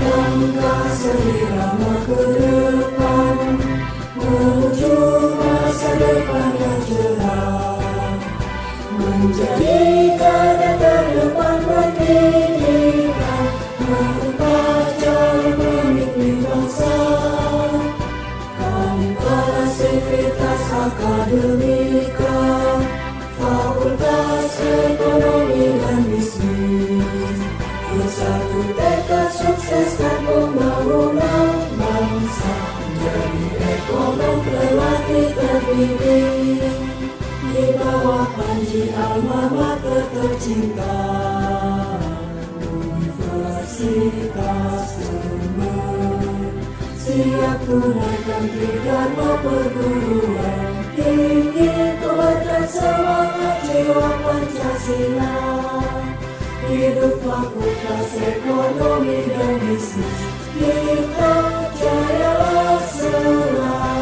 langkah seirama ke depan menuju masa depan yang cerah, menjadi garda terdepan pendidikan, merubah cara pemimpin bangsa. Kami para sivitas akademika, Fakultas Ekonomi dan Bisnis, bersatu tekad sukseskan pembangunan bangsa, menjadi ekonom terlatih terbimbing di bawah panji alma mater tercinta, Universitas Jember. Siap tunaikan tridharma perguruan tinggi, kuatkan semangat jiwa Pancasila. Hidup Fakultas Ekonomi dan Bisnis, kita jayalah selamanya.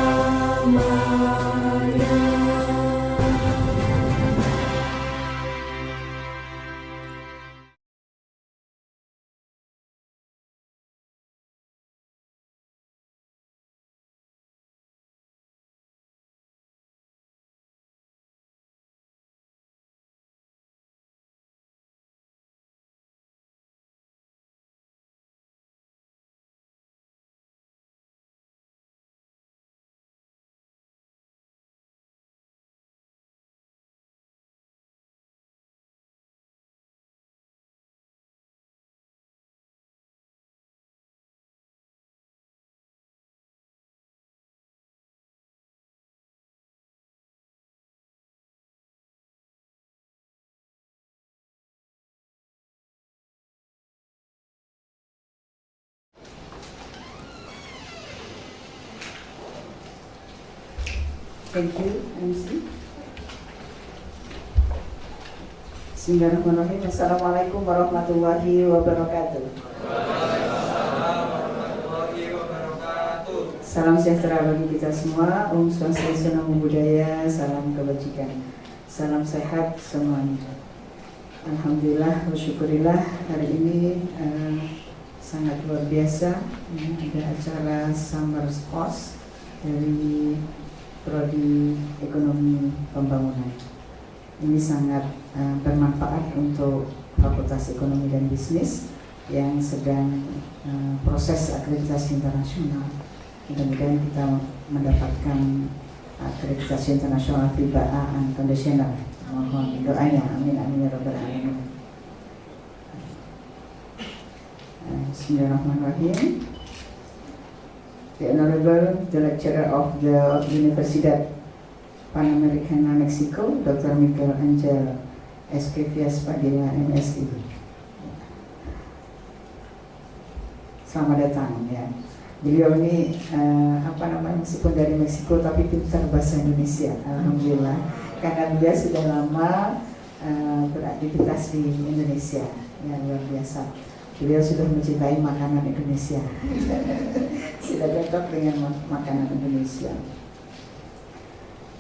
Thank you, MC. Bismillahirrahmanirrahim. Assalamualaikum warahmatullahi wabarakatuh. Salam sejahtera bagi kita semua. Om Swastiastu, Namo Buddhaya. Salam kebajikan. Salam sehat semuanya. Alhamdulillah, bersyukurillah hari ini sangat luar biasa. Ada acara Summer Course dari Prodi Ekonomi Pembangunan. Ini sangat bermanfaat untuk Fakultas Ekonomi dan Bisnis yang sedang proses akreditasi internasional. Mudah-mudahan kita mendapatkan akreditasi internasional FIBA A unconditional. Mohon doanya, amin amin ya rabbal alamin. Bismillahirrahmanirrahim. The Honorable, the Lecturer of the Universidad Panamericana Mexico, Dr. Miguel Angel Esquivias Padilla, MSI. Selamat datang ya. Beliau ini meskipun dari Meksiko tapi pintar bahasa Indonesia, alhamdulillah. Karena dia sudah lama beraktivitas di Indonesia, ya luar biasa. Beliau sudah mencintai makanan Indonesia. Sudah cocok dengan makanan Indonesia.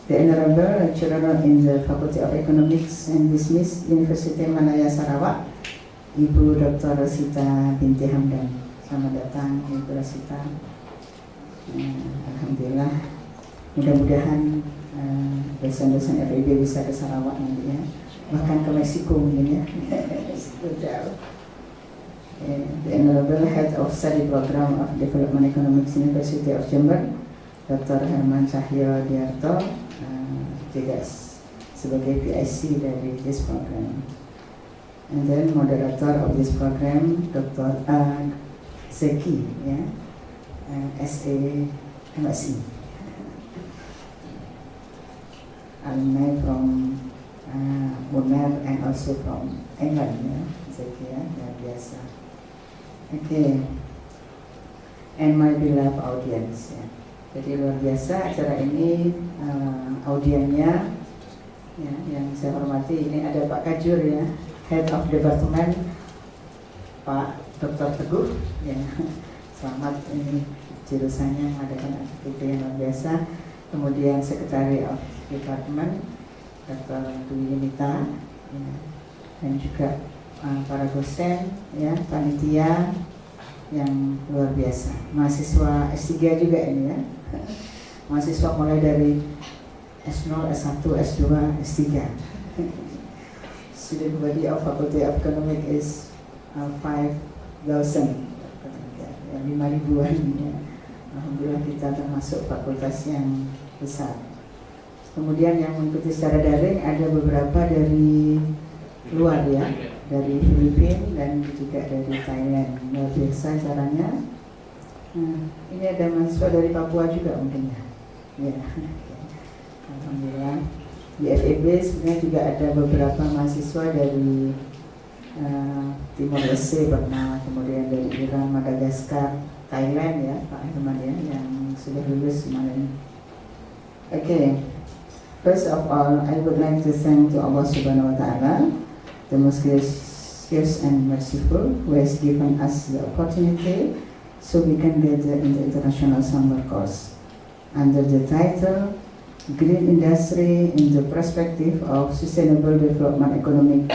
The Honorable Lecturer in the Faculty of Economics and Business, University Malaya Sarawak, Ibu Dr. Rosita binti Hamdan. Selamat datang Ibu Rosita. Alhamdulillah. Mudah-mudahan dosen-dosen FIB bisa ke Sarawak nanti ya. Bahkan ke Meksiko mungkin ya. Jauh. The Honorable Head of Study Program of Development Economics University of Jember, Dr. Herman Cahyo Diarto, juga sebagai PIC dari this program. And then moderator of this program, Dr. Zeki, ya, SA MSI, alumni from Munnar and also from England, ya, Zeki ya, luar biasa. Okay, and my beloved audience ya. Jadi luar biasa acara ini, audiennya ya, yang saya hormati. Ini ada Pak Kajur ya, Head of Department, Pak Dr. Teguh ya. Selamat, ini jurusannya mengadakan aktivitas yang luar biasa. Kemudian Secretary of Department Dr. Dwi Yunita ya. Dan juga para dosen ya, panitia yang luar biasa. Mahasiswa S3 juga ini ya. Mahasiswa mulai dari S0, S1, S2, S3. Student body of Faculty of Economics is 5,000, ya, 5.000-an ya. Alhamdulillah kita termasuk fakultas yang besar. Kemudian yang mengikuti secara daring ada beberapa dari luar ya, dari Filipina dan juga dari Thailand. Luar biasa caranya. Ini ada mahasiswa dari Papua juga mungkin ya. Ya. Alhamdulillah. Di FEB sebenarnya juga ada beberapa mahasiswa dari Timor Leste pernah, kemudian dari Iran, Madagaskar, Thailand ya, Pak Herman ya, yang sudah lulus kemarin. Okay. First of all, I would like to thank to Allah Subhanahu wa Ta'ala, the most gracious and merciful, who has given us the opportunity so we can gather in the international summer course under the title Green Industry in the Perspective of Sustainable Development Economic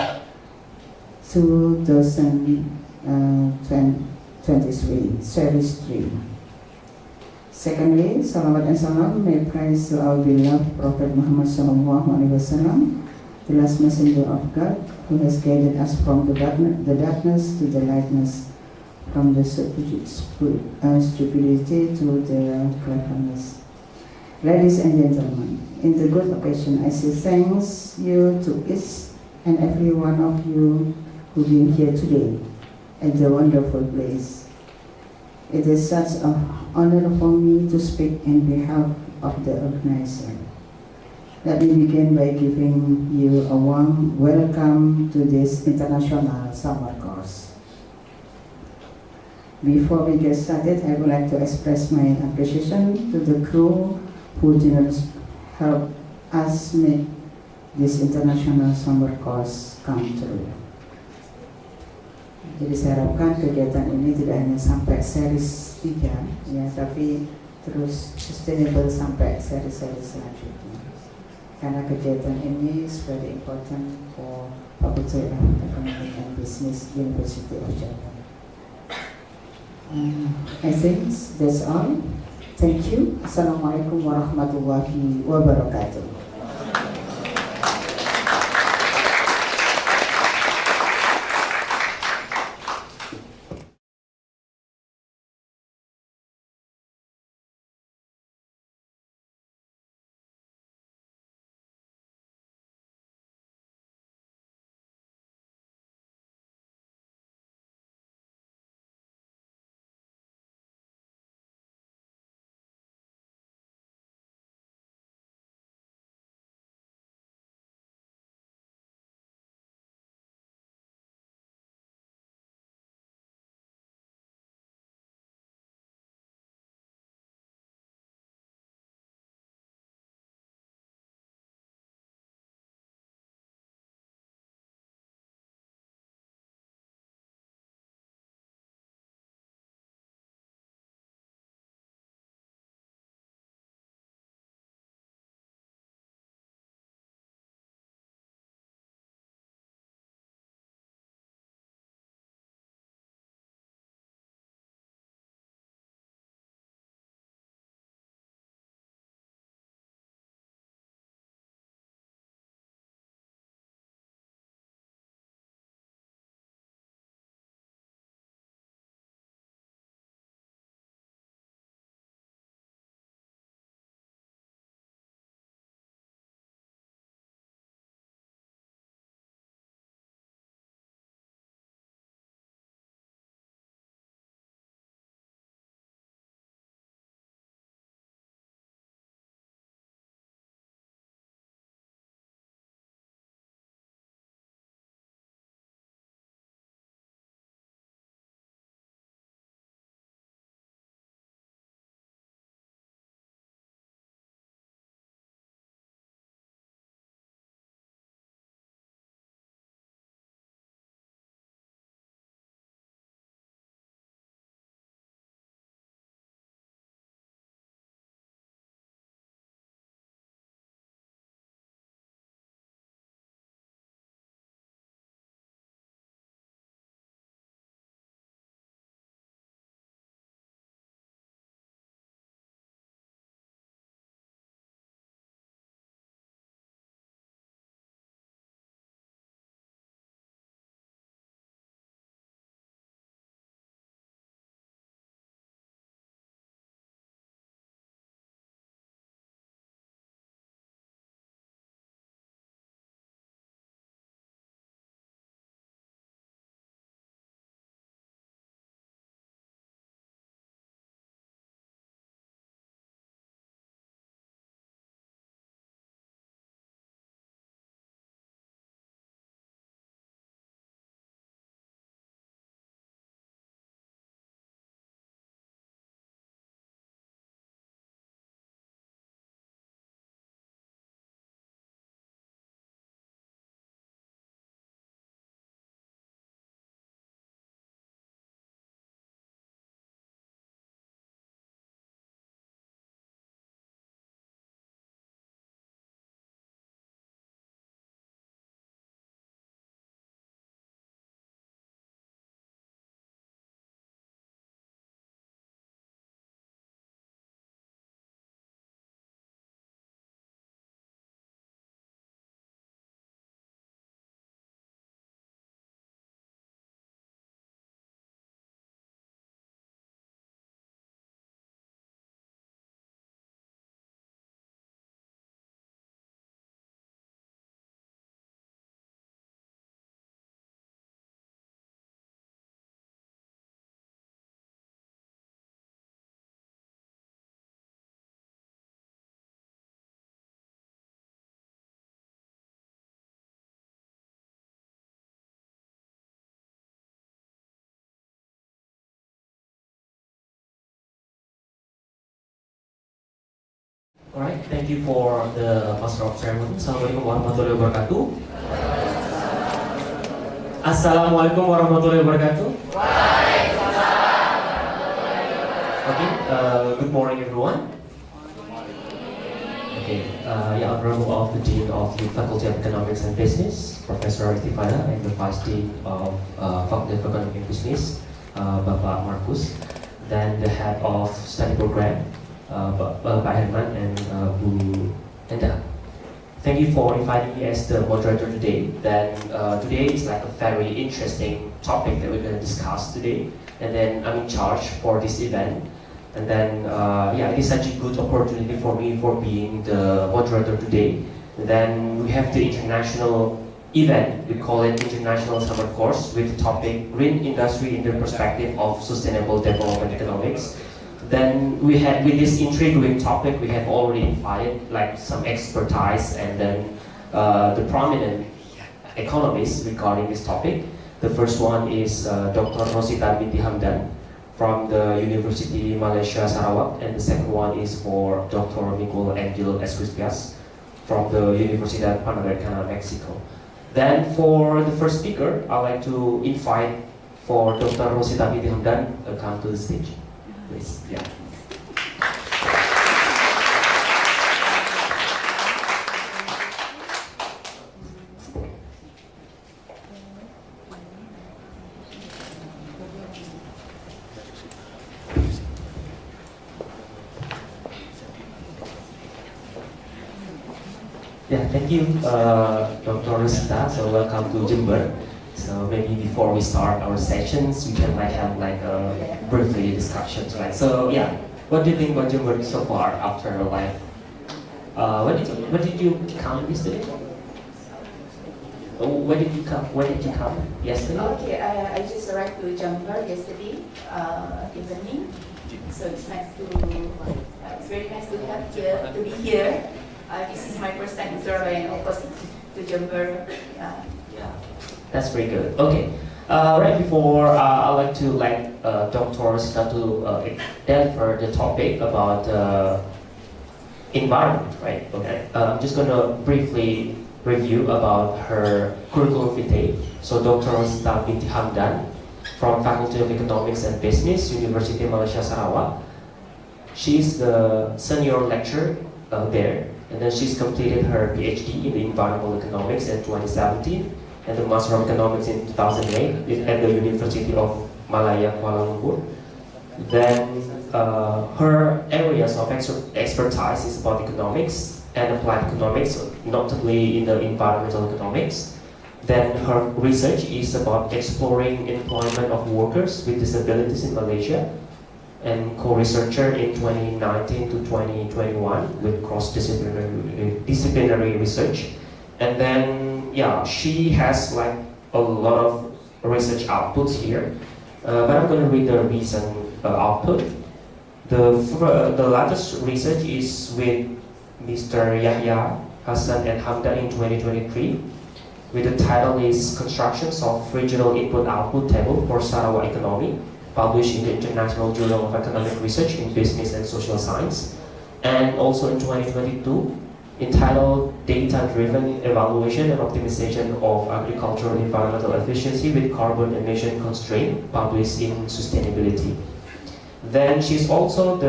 2023, Series 3. Secondly, salawat and salam may praise to our beloved Prophet Muhammad SAW, the last messenger of God, who has guided us from the darkness to the lightness, from the stupidity to the cleverness. Ladies and gentlemen, in the good occasion, I say thanks you to each and every one of you who been here today at the wonderful place. It is such an honor for me to speak in behalf of the organizer. Let me begin by giving you a warm welcome to this international summer course. Before we get started, I would like to express my appreciation to the crew who generously helped us make this international summer course come true. Jadi saya harapkan kegiatan ini tidak hanya sampai series 3 ya, tapi terus sustainable sampai seri-seri selanjutnya. Karena kegiatan ini is very important for Faculty of Economics and Business, University of Jakarta. I think that's all. Thank you. Assalamualaikum warahmatullahi wabarakatuh. Alright, thank you for the Master of Ceremony. Assalamualaikum warahmatullahi wabarakatuh. Assalamualaikum warahmatullahi wabarakatuh. Okay, good morning everyone. Okay, yeah, on behalf of the Dean of the Faculty of Economics and Business, Professor Istifada, and the Vice Dean of Faculty of Economics and Business, Bapak Markus, then the Head of Study Program, Pak Herman and Bu Enda. Thank you for inviting me as the moderator today. Then today is like a very interesting topic that we're going to discuss today. And then I'm in charge for this event. And then yeah, it is such a good opportunity for me for being the moderator today. And then we have the international event. We call it International Summer Course with the topic Green Industry in the Perspective of Sustainable Development Economics. Then with this intriguing topic, we have already invited like some expertise and then the prominent economists regarding this topic. The first one is Dr. Rosita Binti Hamdan from the University Malaysia Sarawak, and the second one is for Dr. Miguel Angel Escrispias from the Universidad Panamericana, Mexico. Then for the first speaker, I'd like to invite for Dr. Rosita Binti Hamdan come to the stage. Please. Yeah. Yeah, thank you, Dr. Rosita. So welcome to Jember. So maybe before we start our sessions, we can like have like a briefly discussions, right? So yeah, what do you think about Jember so far after like what did you come yesterday? Oh, where did you come? Where did you come yesterday? Okay, I just arrived to Jember yesterday evening. So it's nice to it's very nice to have here to be here. This is my first time in Surabaya, and of course to Jember. Yeah, that's very good. Okay, right before I'd like to let Dr. start to delve the topic about environment, right? Okay, I'm just gonna briefly review about her curriculum vitae. So Dr. Rosita Binti Hamdan from Faculty of Economics and Business, University Malaysia Sarawak. She's the senior lecturer there. And then she's completed her PhD in the Environmental Economics in 2017 and the Master of Economics in 2008 at the University of Malaya, Kuala Lumpur. Then her areas of expertise is about economics and applied economics, notably in the environmental economics. Then her research is about exploring employment of workers with disabilities in Malaysia, and co-researcher in 2019 to 2021 with cross-disciplinary research. And then, yeah, she has like a lot of research outputs here. But I'm going to read the recent output. The latest research is with Mr. Yahya, Hassan, and Hamdan in 2023. With the title is Constructions of Regional Input-Output Table for Sarawak Economy, published in the International Journal of Economic Research in Business and Social Science, and also in 2022, entitled Data-Driven Evaluation and Optimization of Agricultural Environmental Efficiency with Carbon Emission Constraint, published in Sustainability. Then she's also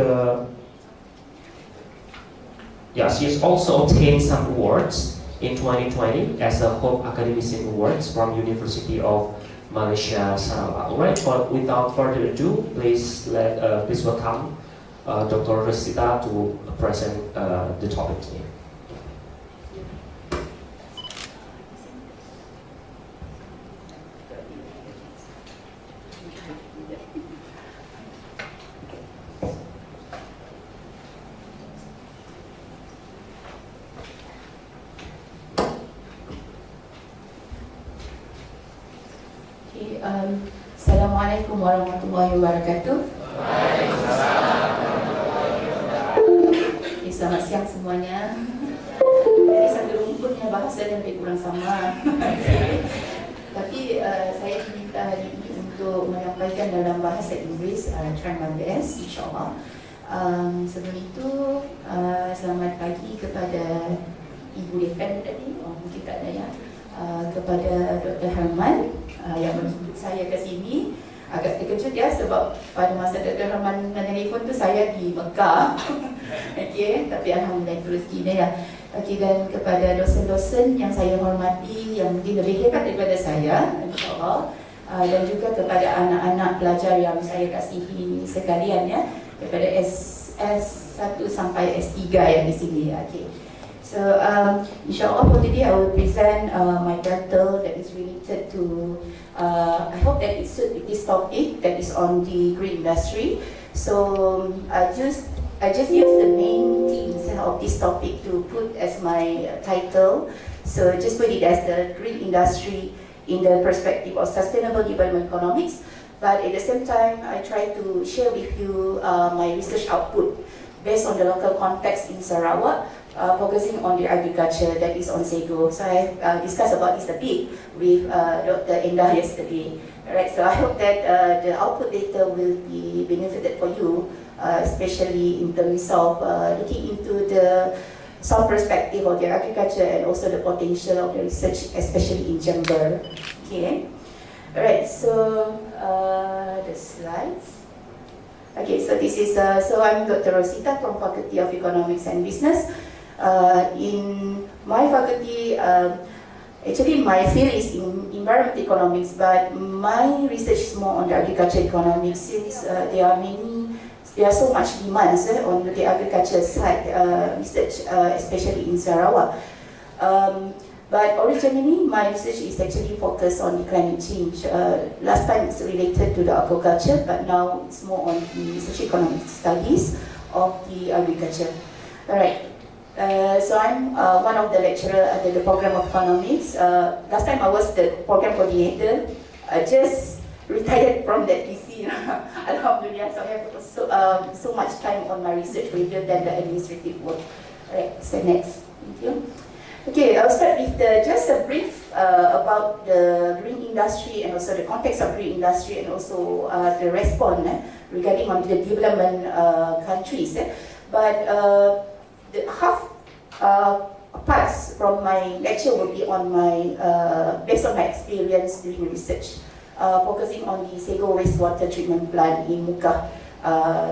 she's also obtained some awards in 2020 as a Hope Academician Awards from University of Malaysia Sarawak. Alright, but without further ado, please welcome Dr. Rosita to present the topic today. Assalamualaikum warahmatullahi wabarakatuh. Selamat siang semuanya. Jadi satu rumputnya bahasa dan lebih kurang sama. Tapi saya diminta hari ini untuk menyampaikan dalam bahasa Inggris. Try my best, insyaAllah. Sebelum itu, selamat pagi kepada Ibu Dekan tadi, mungkin tak ada ya, kepada Dr. Herman yang menjemput saya ke sini. Agak terkejut ya sebab pada masa Dr. Herman menelpon tu saya di Mekah. Okey, tapi alhamdulillah itu rezekinya ya. Okey, dan kepada dosen-dosen yang saya hormati yang mungkin lebih hebat daripada saya, insya-Allah. Dan juga kepada anak-anak pelajar yang saya kasihi sekalian ya, daripada S1 sampai S3 yang di sini. Okay. So insyaAllah for today I will present my title that is related to I hope that it suits with this topic that is on the green industry. So I just use the main themes of this topic to put as my title. So just put it as the green industry in the perspective of sustainable development economics, but at the same time I try to share with you my research output based on the local context in Sarawak, focusing on the agriculture that is on Sego. So I discussed about this a bit with Dr. Endah yesterday. Alright, so I hope that the output data will be benefited for you, especially in terms of looking into the some perspective of the agriculture and also the potential of the research, especially in Jember. Okay. Alright, so the slides. Okay, so this is, so I'm Dr. Rosita from Faculty of Economics and Business. In my faculty, actually my field is in environment economics, but my research is more on the agriculture economics since there are so much demands on the agriculture side research, especially in Sarawak. But originally, my research is actually focused on the climate change. Last time it's related to the aquaculture, but now it's more on the socio-economic studies of the agriculture. Alright, so I'm one of the lecturers under the program of economics. Last time I was the program coordinator. I just retired from that DC. Alhamdulillah, so I have so much time on my research rather than the administrative work. Alright, so next. Thank you. Okay, I'll start with just a brief about the green industry and also the context of green industry and also the response regarding on the development countries. But the half parts from my lecture will be on my based on my experience doing research. Focusing on the Sego wastewater treatment plant in Mukah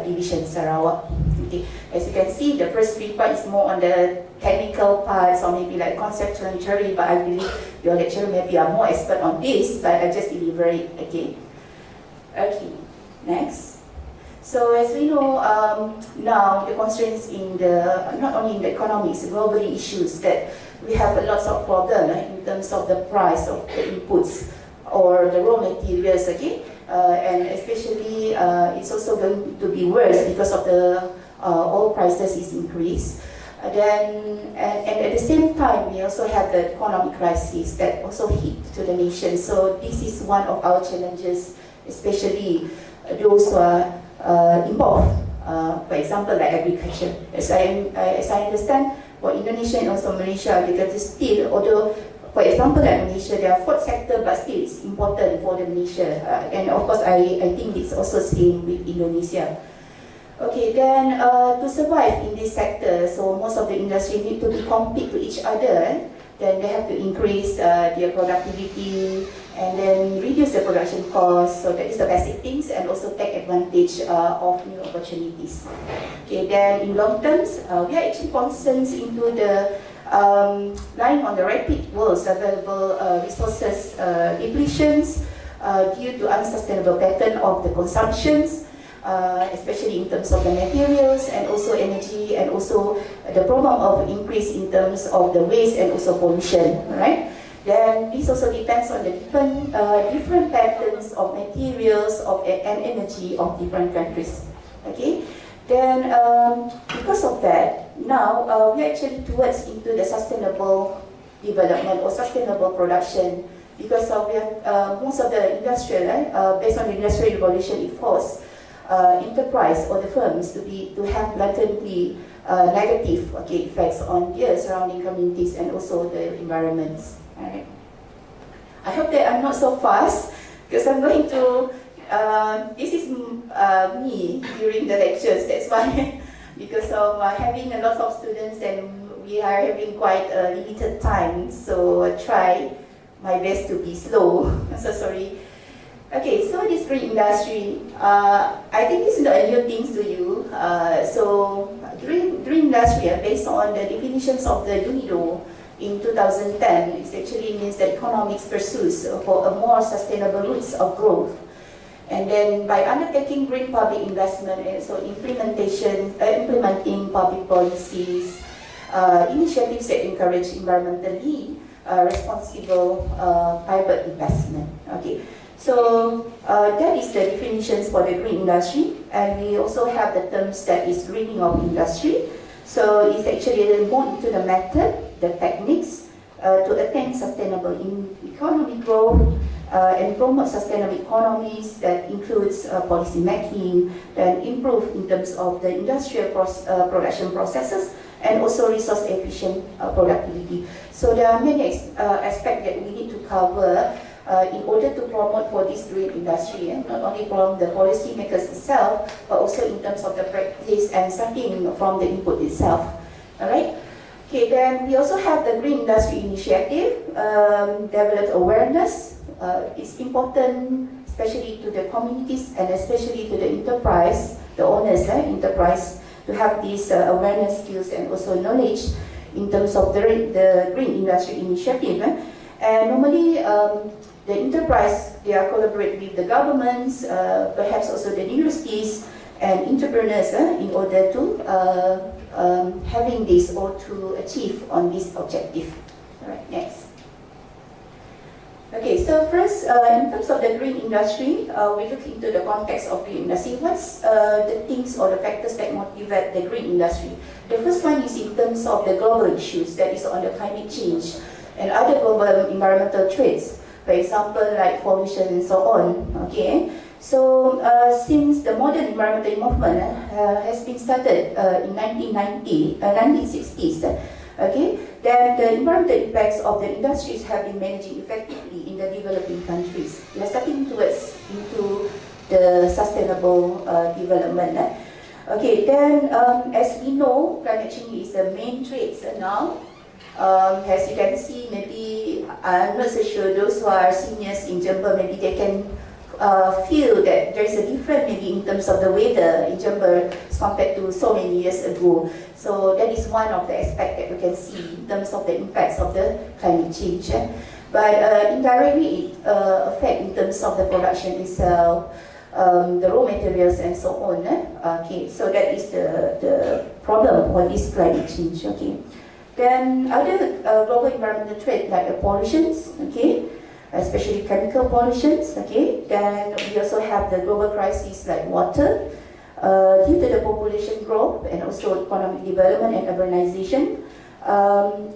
division Sarawak. Okay. As you can see, the first three parts is more on the technical parts or maybe like conceptual theory, but I believe your lecturer maybe are more expert on this, but I just deliver it again. Okay, next. So as we know, now the constraints in the, not only in the economics, globally issues that we have a lot of problem in terms of the price of the inputs or the raw materials, okay? And especially it's also going to be worse because of the oil prices is increased. And at the same time, we also have the economic crisis that also hit to the nation. So this is one of our challenges, especially those who are involved. For example, like agriculture. As I understand, for Indonesia and also Malaysia, agriculture still, although for example, like Malaysia, they are fourth sector, but still it's important for the Malaysia. And of course, I think it's also same with Indonesia. Okay, then to survive in this sector, so most of the industry need to be compete to each other. Then they have to increase their productivity and then reduce the production costs. So that is the basic things, and also take advantage of new opportunities. Okay, then in long terms, we are actually concerned into the relying on the rapid world's available resources depletions due to unsustainable pattern of the consumptions, especially in terms of the materials and also energy, and also the problem of increase in terms of the waste and also pollution, right? Then this also depends on the different patterns of materials and energy of different countries, okay? Then, because of that, now we are actually towards into the sustainable development or sustainable production, because we have most of the industrial, based on the industrial revolution, it forced enterprise or the firms to have blatantly negative effects on their surrounding communities and also the environments. Alright. I hope that I'm not so fast because I'm going to this is me during the lectures. That's why, because of having a lot of students and we are having quite a limited time. So I try my best to be slow. So sorry. Okay, so this green industry, I think this is not a new thing to you. So green industry, based on the definitions of the UNIDO in 2010, it actually means that economics pursues for a more sustainable routes of growth. And then by undertaking green public investment and so implementing public policies, initiatives that encourage environmentally responsible private investment. Okay. So that is the definitions for the green industry, and we also have the terms that is greening of industry. So it's actually more into the method, the techniques to attain sustainable economic growth and promote sustainable economies that includes policy making, then improve in terms of the industrial production processes and also resource efficient productivity. So there are many aspects that we need to cover in order to promote for this green industry, not only from the policy makers itself, but also in terms of the practice and starting from the input itself. All right. Okay. Then we also have the green industry initiative, develop awareness. It's important, especially to the communities and especially to the enterprise, the owners, enterprise, to have these awareness skills and also knowledge in terms of the green industry initiative. And normally, the enterprise, they are collaborate with the governments, perhaps also the universities and entrepreneurs in order to having this or to achieve on this objective. All right, next. Okay, so first, in terms of the green industry, we look into the context of green industry. What's the things or the factors that motivate the green industry? The first one is in terms of the global issues, that is on the climate change and other global environmental threats. For example, like pollution and so on. Okay, so since the modern environmental movement has been started in 1960s, okay, then the environmental impacts of the industries have been managing effectively in the developing countries. We are starting towards into the sustainable development. Okay, then as we know, climate change is the main threat now. As you can see, maybe I'm not so sure those who are seniors in Jember, maybe they can feel that there is a difference maybe in terms of the weather in Jember as compared to so many years ago. So that is one of the aspects that we can see in terms of the impacts of the climate change. But indirectly, it affects in terms of the production itself, the raw materials and so on. Okay, so that is the problem for this climate change. Okay. Then other global environmental threats like the pollutions, okay, especially chemical pollutions, okay. Then we also have the global crisis like water, due to the population growth and also economic development and urbanization.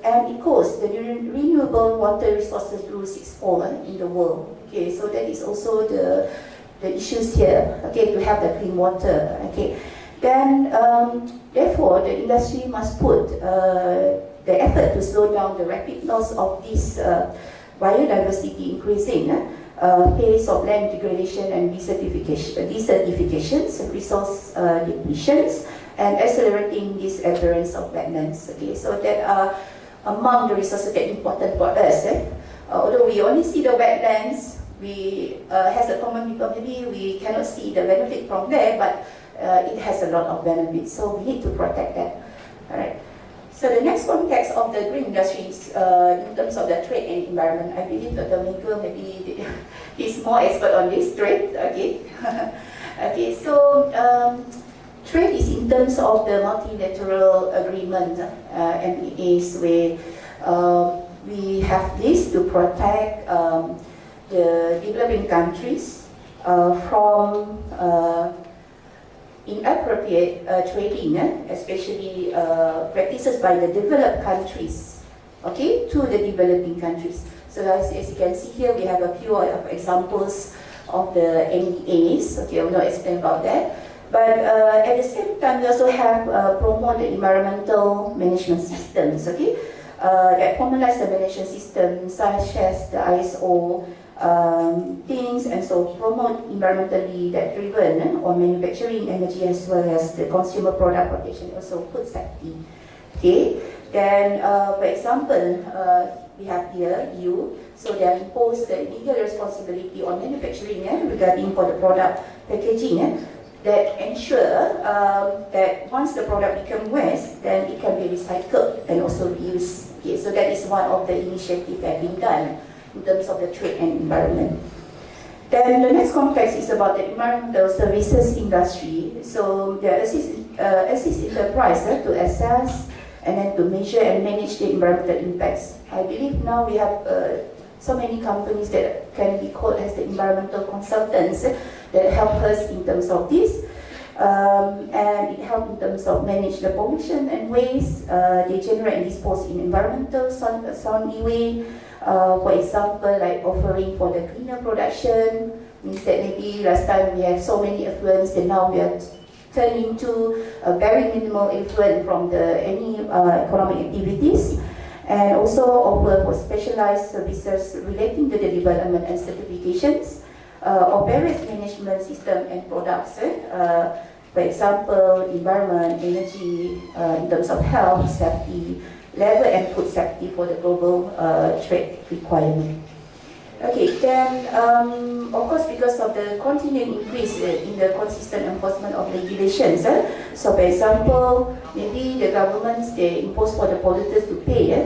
And it caused the renewable water resources grew sixfold in the world. Okay, so that is also the issues here. Okay, to have the clean water. Okay. Then, therefore, the industry must put the effort to slow down the rapid loss of this biodiversity increasing pace of land degradation and desertifications, resource depletions, and accelerating this appearance of wetlands. Okay, so that are among the resources that are important for us. Although we only see the wetlands, we as a common people maybe we cannot see the benefit from there, but it has a lot of benefits, so we need to protect that. All right. So the next context of the green industry is in terms of the trade and environment. I believe that Domingo maybe is more expert on this trade. Okay. Okay. So trade is in terms of the multilateral agreement, MEAs, where we have this to protect the developing countries from inappropriate trading, especially practices by the developed countries, okay, to the developing countries. So as you can see here, we have a few examples of the NEAs. Okay, I will not explain about that. But at the same time, we also have promote the environmental management systems. Okay, that formalize the management system such as the ISO things, and so promote environmentally that driven on manufacturing, energy, as well as the consumer product protection, also food safety. Okay, then for example, we have here EU, so they impose the legal responsibility on manufacturing regarding for the product packaging that ensure that once the product become waste, then it can be recycled and also reused. Okay, so that is one of the initiatives that have been done in terms of the trade and environment. Then the next complex is about the environmental services industry. So they assist enterprise to assess and then to measure and manage the environmental impacts. I believe now we have so many companies that can be called as the environmental consultants that help us in terms of this. And it helps in terms of manage the pollution and waste. They generate and dispose in environmental soundly way. For example, like offering for the cleaner production, means that maybe last time we have so many effluents, and now we are turning to a very minimal effluent from the any economic activities, and also offer for specialized services relating to the development and certifications of various management system and products. For example, environment, energy, in terms of health, safety, level and food safety for the global trade requirement. Okay, then of course because of the continuing increase in the consistent enforcement of regulations, so for example, maybe the governments, they impose for the polluters to pay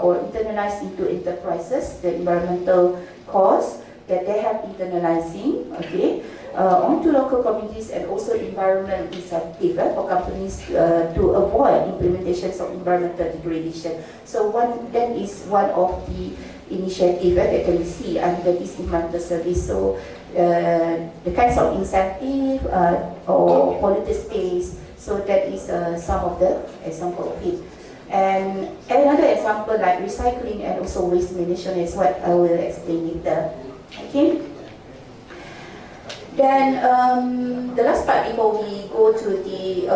or internalize into enterprises the environmental costs that they have internalizing, okay, onto local communities, and also environment incentive for companies to avoid implementations of environmental degradation. So that is one of the initiative that can be seen under this environmental service. So the kinds of incentive or polluter space. So that is some of the example of it. And another example like recycling and also waste management is what I will explain later. Okay. Then the last part before we go to the,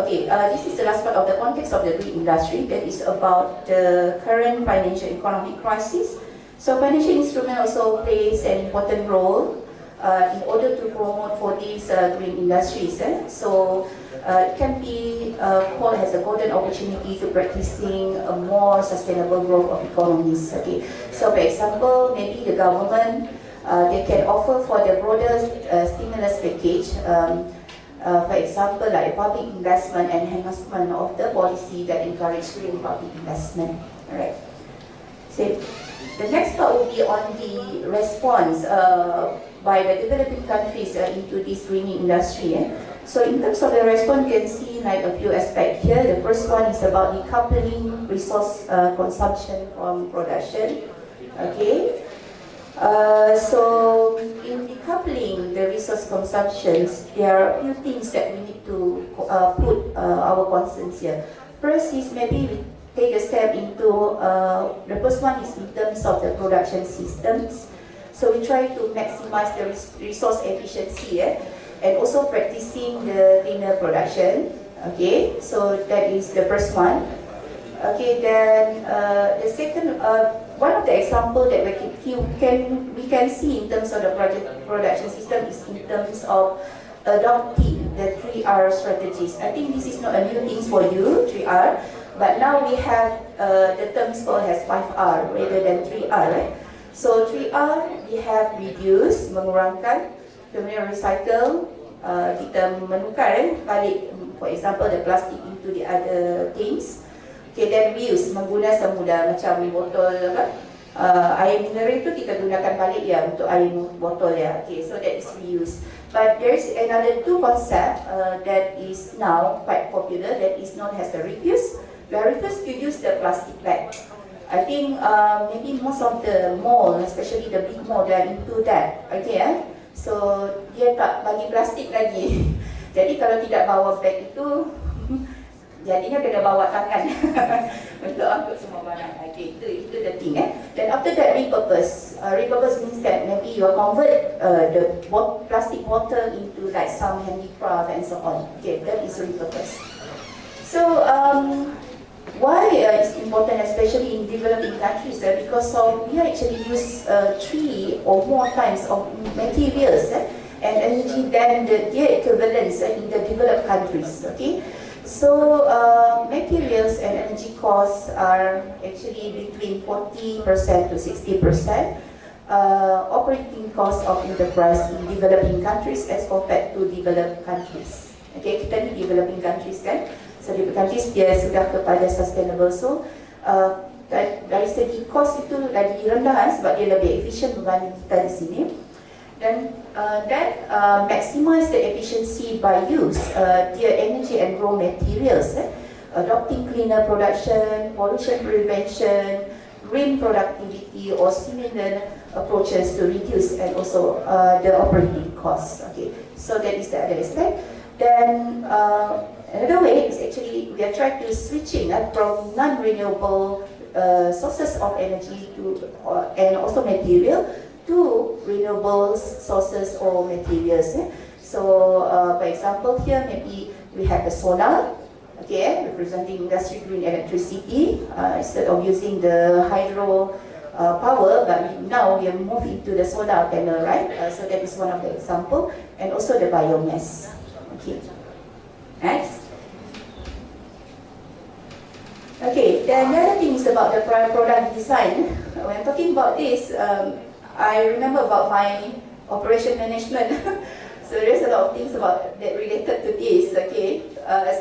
this is the last part of the context of the green industry, that is about the current financial economic crisis. So financial instrument also plays an important role in order to promote for these green industries. So it can be called as a golden opportunity to practicing a more sustainable growth of economies. Okay. So for example, maybe the government they can offer for the broader stimulus package, for example, like public investment and enhancement of the policy that encourage green public investment. All right. So the next part will be on the response by the developing countries into this green industry. So in terms of the response, you can see like a few aspects here. The first one is about decoupling resource consumption from production. Okay. So in decoupling the resource consumptions, there are a few things that we need to put our concerns here. First is maybe we take a step into, the first one is in terms of the production systems. So we try to maximize the resource efficiency and also practicing the linear production. Okay, so that is the first one. Okay, then the second, one of the example that we can see in terms of the production system is in terms of adopting the 3R strategies. I think this is not a new thing for you, 3R, but now we have the terms called as 5R rather than 3R, right? So 3R, we have reduce, mengurangkan, kemudian recycle, kita menukar balik, for example, the plastic into the other things. Okay, then reuse, mengguna semula macam botol air mineral itu kita gunakan balik ya untuk air botol ya. Okay, so that is reuse. But there is another two concept that is now quite popular, that is known as the refuse. We are refused to use the plastic bag. I think maybe most of the mall, especially the big mall, they are into that. Okay, so dia tak bagi plastik lagi. Jadi kalau tidak bawa bag itu, jadinya kena bawa tangan untuk angkut semua barang. Okay, itu the thing. Then after that, repurpose. Repurpose means that maybe you convert the plastic bottle into like some handicraft and so on. Okay, that is repurpose. So Why it's important, especially in developing countries? Because we actually use 3 or more times of materials and energy than their equivalents in the developed countries. Okay, so materials and energy costs are actually between 40% to 60%. Operating cost of enterprise in developing countries as compared to developed countries. Okay, kita ni developing countries kan. So developing countries dia sudah kepada sustainable. So dari segi cost itu lagi rendah sebab dia lebih efisien berbanding kita di sini. Dan maximize the efficiency by use their energy and raw materials. Adopting cleaner production, pollution prevention, green productivity or similar approaches to reduce and also the operating costs. Okay, so that is the other aspect. Then another way is actually we are trying to switching from non-renewable sources of energy to and also material to renewable sources or materials. So for example here maybe we have the solar. Okay, representing industry green electricity instead of using the hydro power, but now we are moving to the solar panel, right? So that is one of the example, and also the biomass. Okay, next. Okay, then the other thing is about the product design. When talking about this, I remember about my operation management. So there's a lot of things about that related to this. Okay,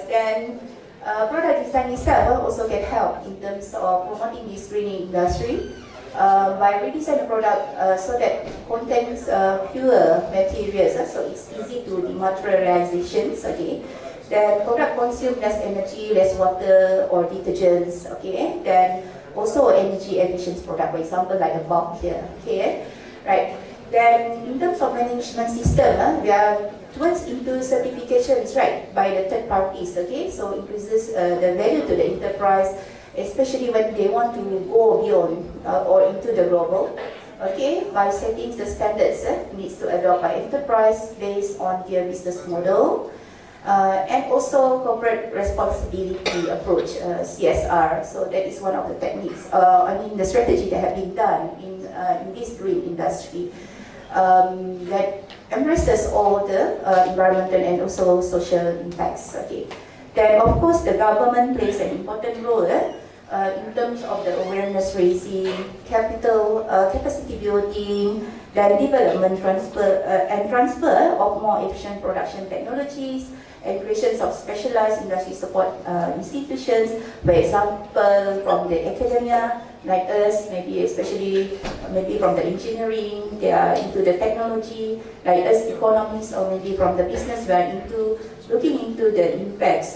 then. Product design itself also can help in terms of promoting this green industry by redesign the product so that contains fewer materials, so it's easy to dematerializations. Okay, then product consume less energy, less water or detergents. Okay, then also energy efficient product, for example like the bulb here. Okay, right. Then in terms of management system, we are towards into certifications, right, by the third parties. Okay, so increases the value to the enterprise, especially when they want to go beyond or into the global. Okay, by setting the standards needs to adopt by enterprise based on their business model, and also corporate responsibility approach, CSR. So that is one of the techniques. The strategy that have been done in this green industry. That embraces all the environmental and also social impacts. Okay. Then of course the government plays an important role in terms of the awareness raising, capital capacity building, then development transfer of more efficient production technologies, and creations of specialized industry support institutions, for example from the academia like us, maybe especially maybe from the engineering, they are into the technology, like us economists, or maybe from the business, we are into looking into the impacts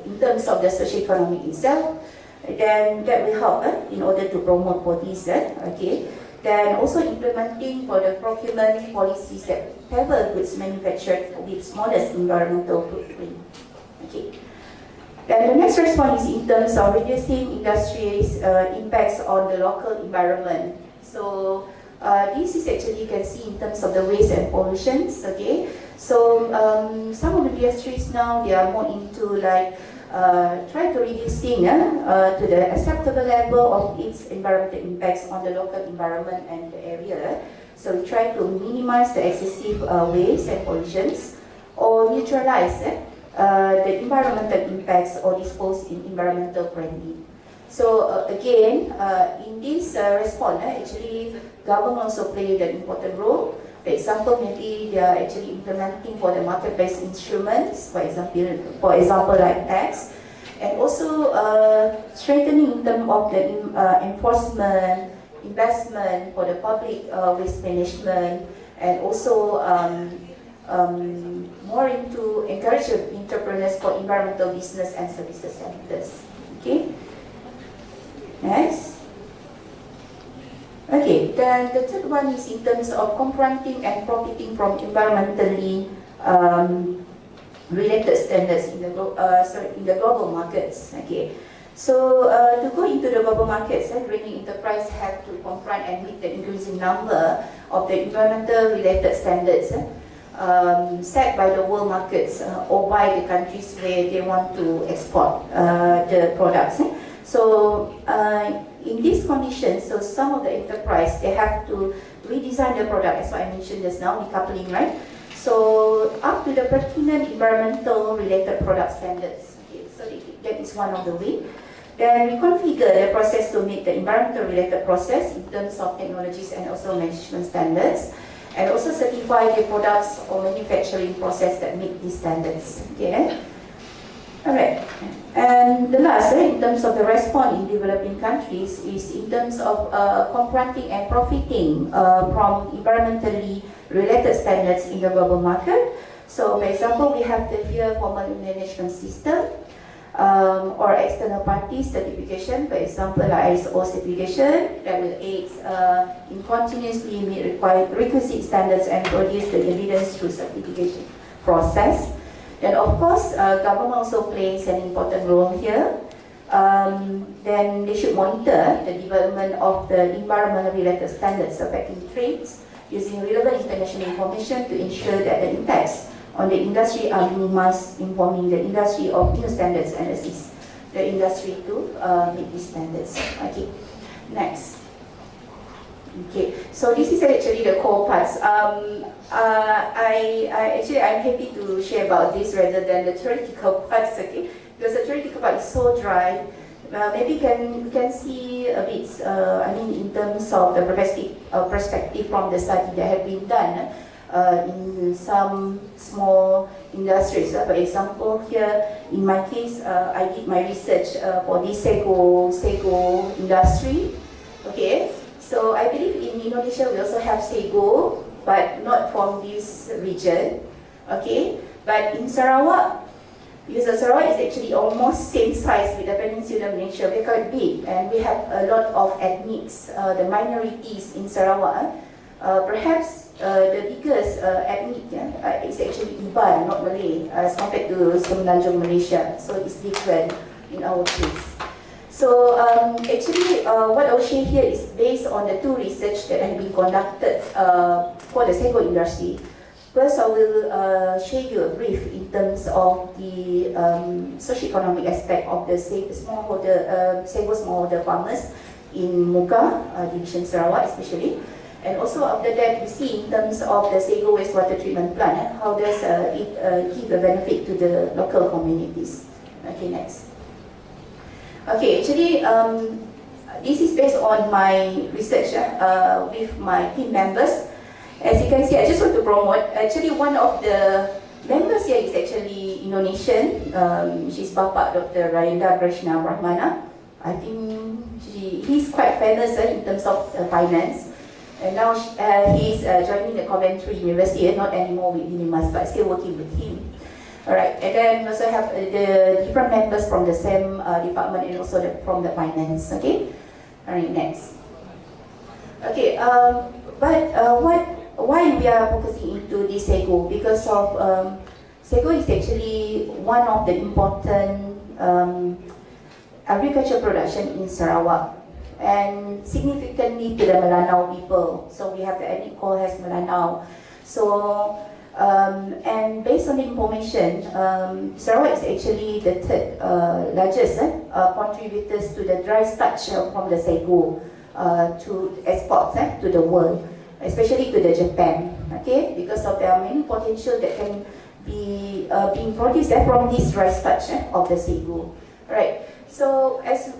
in terms of the socio-economic itself. Then that will help in order to promote for this. Okay. Then also implementing for the procurement policies that favor goods manufactured with smallest environmental footprint. Okay. Then the next response is in terms of reducing industry's impacts on the local environment. So this is actually you can see in terms of the waste and pollutions. Okay. So some of the industries now they are more into like try to reducing to the acceptable level of its environmental impacts on the local environment and the area. So we try to minimize the excessive waste and pollutions or neutralize the environmental impacts or dispose in environmental friendly. So again, in this response, actually government also played an important role. For example, maybe they are actually implementing for the market-based instruments, for example like tax, and also strengthening in terms of the enforcement, investment for the public waste management, and also more into encourage entrepreneurs for environmental business and services centers. Okay. Next. Okay, then the third one is in terms of confronting and profiting from environmentally related standards in the global markets. Okay, so to go into the global markets, greening enterprise have to confront and meet the increasing number of the environmental related standards set by the world markets or by the countries where they want to export the products. So in these conditions, so some of the enterprise, they have to redesign the product, as I mentioned just now, decoupling, right? So up to the pertinent environmental related product standards. Okay, so that is one of the way. Then we configure the process to meet the environmental related process in terms of technologies and also management standards, and also certify the products or manufacturing process that meet these standards. Okay. Alright. And the last, in terms of the response in developing countries, is in terms of confronting and profiting from environmentally related standards in the global market. So, for example, we have the here formal management system or external party certification, for example, like ISO certification that will aid in continuously meet requisite standards and produce the evidence through certification process. Then of course, government also plays an important role here. Then they should monitor the development of the environmental related standards affecting trades using relevant international information to ensure that the impacts on the industry are minimized, informing the industry of new standards and assist the industry to meet these standards. Okay, next. Okay, so this is actually the core parts. I'm happy to share about this rather than the theoretical parts, okay? Because the theoretical part is so dry. Maybe we can see a bit, in terms of the perspective from the study that have been done in some small industries. For example, here in my case, I did my research for the Sego industry. Okay. So I believe in Indonesia we also have Sego, but not from this region, okay? But in Sarawak, because Sarawak is actually almost same size with the Peninsula Malaysia, we're quite big, and we have a lot of ethnics, the minorities in Sarawak. Perhaps the biggest ethnic is actually Iban, not Malay, as compared to Semenanjung Malaysia. So it's different in our case. So actually, what I'll share here is based on the two research that have been conducted for the Sego industry. First, I will share you a brief in terms of the socio-economic aspect of the Sego smallholder farmers in Muka, Division Sarawak especially. And also after that, we see in terms of the Sego wastewater treatment plant, how does it give a benefit to the local communities. Okay, next. Okay, actually, this is based on my research with my team members. As you can see, I just want to promote. Actually, one of the members here is actually Indonesian. She's Bapak Dr. Rayenda Krishna Brahmana. I think he's quite famous in terms of finance. And now he's joining the Coventry University, not anymore with Unimas, but still working with him. Alright, and then we also have the different members from the same department and also from the finance, okay? Alright, next. Okay, why we are focusing into this Sego? Because of Sego is actually one of the important agriculture production in Sarawak, and significantly to the Melanau people. So we have the ethnic called as Melanau. So and based on the information, Sarawak is actually the third largest contributors to the dry starch from the Sego to exports to the world, especially to the Japan. Okay, because of there are many potential that can be being produced from this dry starch of the Sego. Right. So as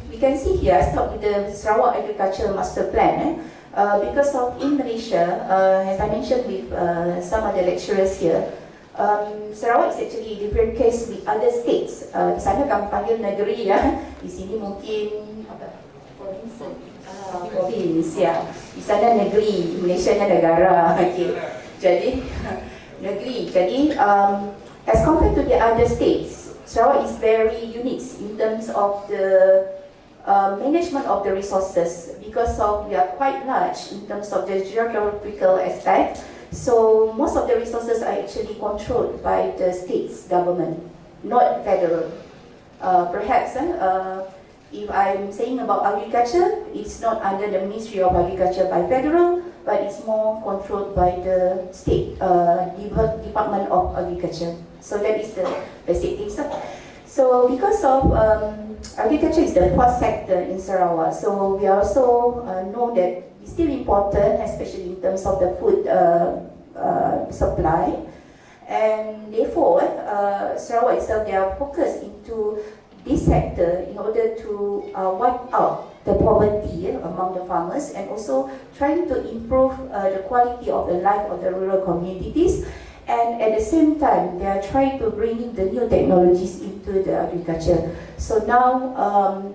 we can see here, I start with the Sarawak Agriculture Master Plan. Because of in Malaysia, as I mentioned with some other lecturers here, Sarawak is actually a different case with other states. Di sana kami panggil negeri ya, di sini mungkin apa? Province ya. Di sana negeri, Malaysia nya negara. Okay. Jadi negeri. Jadi as compared to the other states, Sarawak is very unique in terms of the management of the resources, because of we are quite large in terms of the geographical aspect. So most of the resources are actually controlled by the state's government, not federal. Perhaps if I'm saying about agriculture, it's not under the Ministry of Agriculture by federal, but it's more controlled by the state Department of Agriculture. So that is the basic thing. So because of agriculture is the fourth sector in Sarawak, so we also know that it's still important, especially in terms of the food supply. And therefore, Sarawak itself, they are focused into this sector in order to wipe out the poverty among the farmers, and also trying to improve the quality of the life of the rural communities. And at the same time, they are trying to bring in the new technologies into the agriculture. So now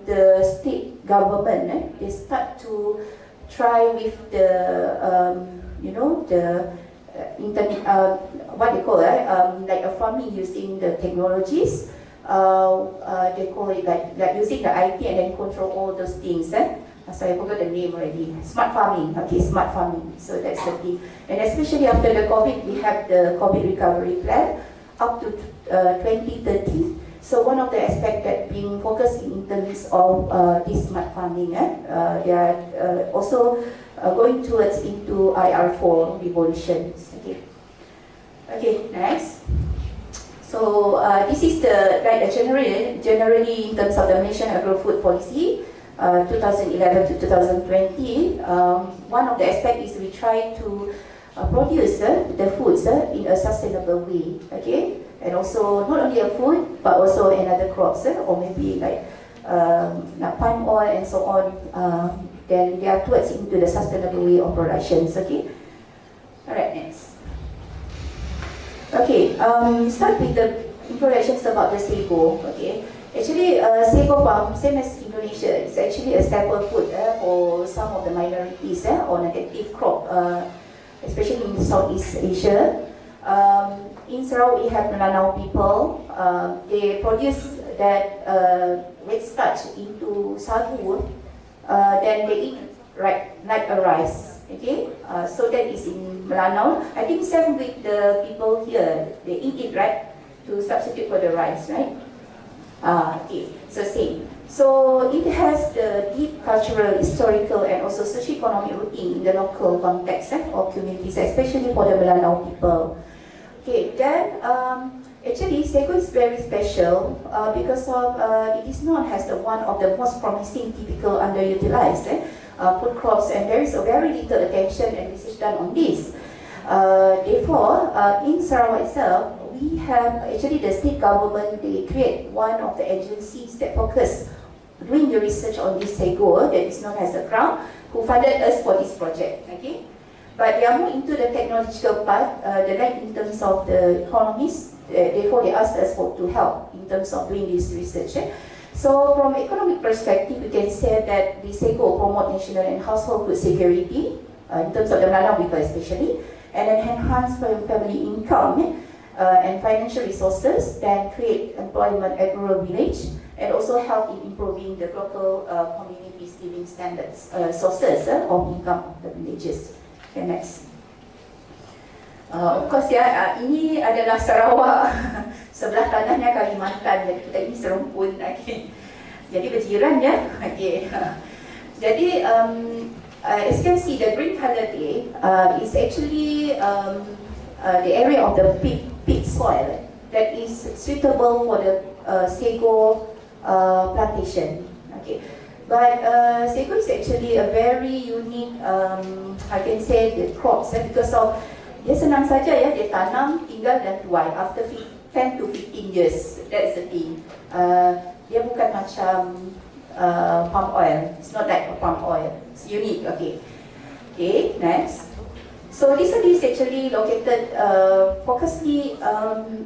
the state government, they start to try with the, what they call it, like a farming using the technologies. They call it like using the IT and then control all those things. So I forgot the name already. Smart farming. Okay, smart farming. So that's the thing. And especially after the COVID, we have the COVID recovery plan up to 2030. So one of the aspects that being focused in terms of this smart farming, they are also going towards into IR4 revolutions. Okay. Okay, next. So this is the generally in terms of the Malaysian agro-food policy, 2011 to 2020. One of the aspects is we try to produce the foods in a sustainable way. Okay, and also not only a food but also another crops or maybe like palm oil and so on. Then they are towards into the sustainable way of productions. Okay. All right, next. Okay, start with the introductions about the sago. Okay, actually, sago palm, same as Indonesia, is actually a staple food for some of the minorities or native crop, especially in Southeast Asia. In Sarawak, we have Melanau people. They produce that red starch into sagu. Then they eat like a rice. Okay, so that is in Melanau. I think same with the people here. They eat it right to substitute for the rice, right? Okay, so same. So it has the deep cultural, historical, and also socio-economic rooting in the local context or communities, especially for the Melanau people. Okay, then actually sago is very special because of it is known as the one of the most promising, typical, underutilized food crops, and there is a very little attention and research done on this. Therefore, in Sarawak itself, we have actually the state government, they create one of the agencies that focus doing the research on this sago that is known as the Crown, who funded us for this project. Okay, but they are more into the technological part, the like in terms of the economists. Therefore, they asked us to help in terms of doing this research. So, from economic perspective, we can say that the sago promote national and household food security in terms of the Melanau people especially, and then enhance family income and financial resources, then create employment at rural village, and also help in improving the local communities' living standards, sources of income of the villages. Okay, next. Of course ya, ini adalah Sarawak, sebelah tanahnya Kalimantan, jadi kita ini serumpun. Okay. Jadi berjiran ya. Okay. Jadi as you can see, the green color there is actually the area of the peat soil that is suitable for the sago plantation. Okay. But sago is actually a very unique, I can say, the crops because of dia senang saja ya, dia tanam, tinggal dan tuai after 10 to 15 years. That's the thing. Dia bukan macam palm oil. It's not like palm oil. It's unique. Okay. Okay, next. So this one is actually located focusedly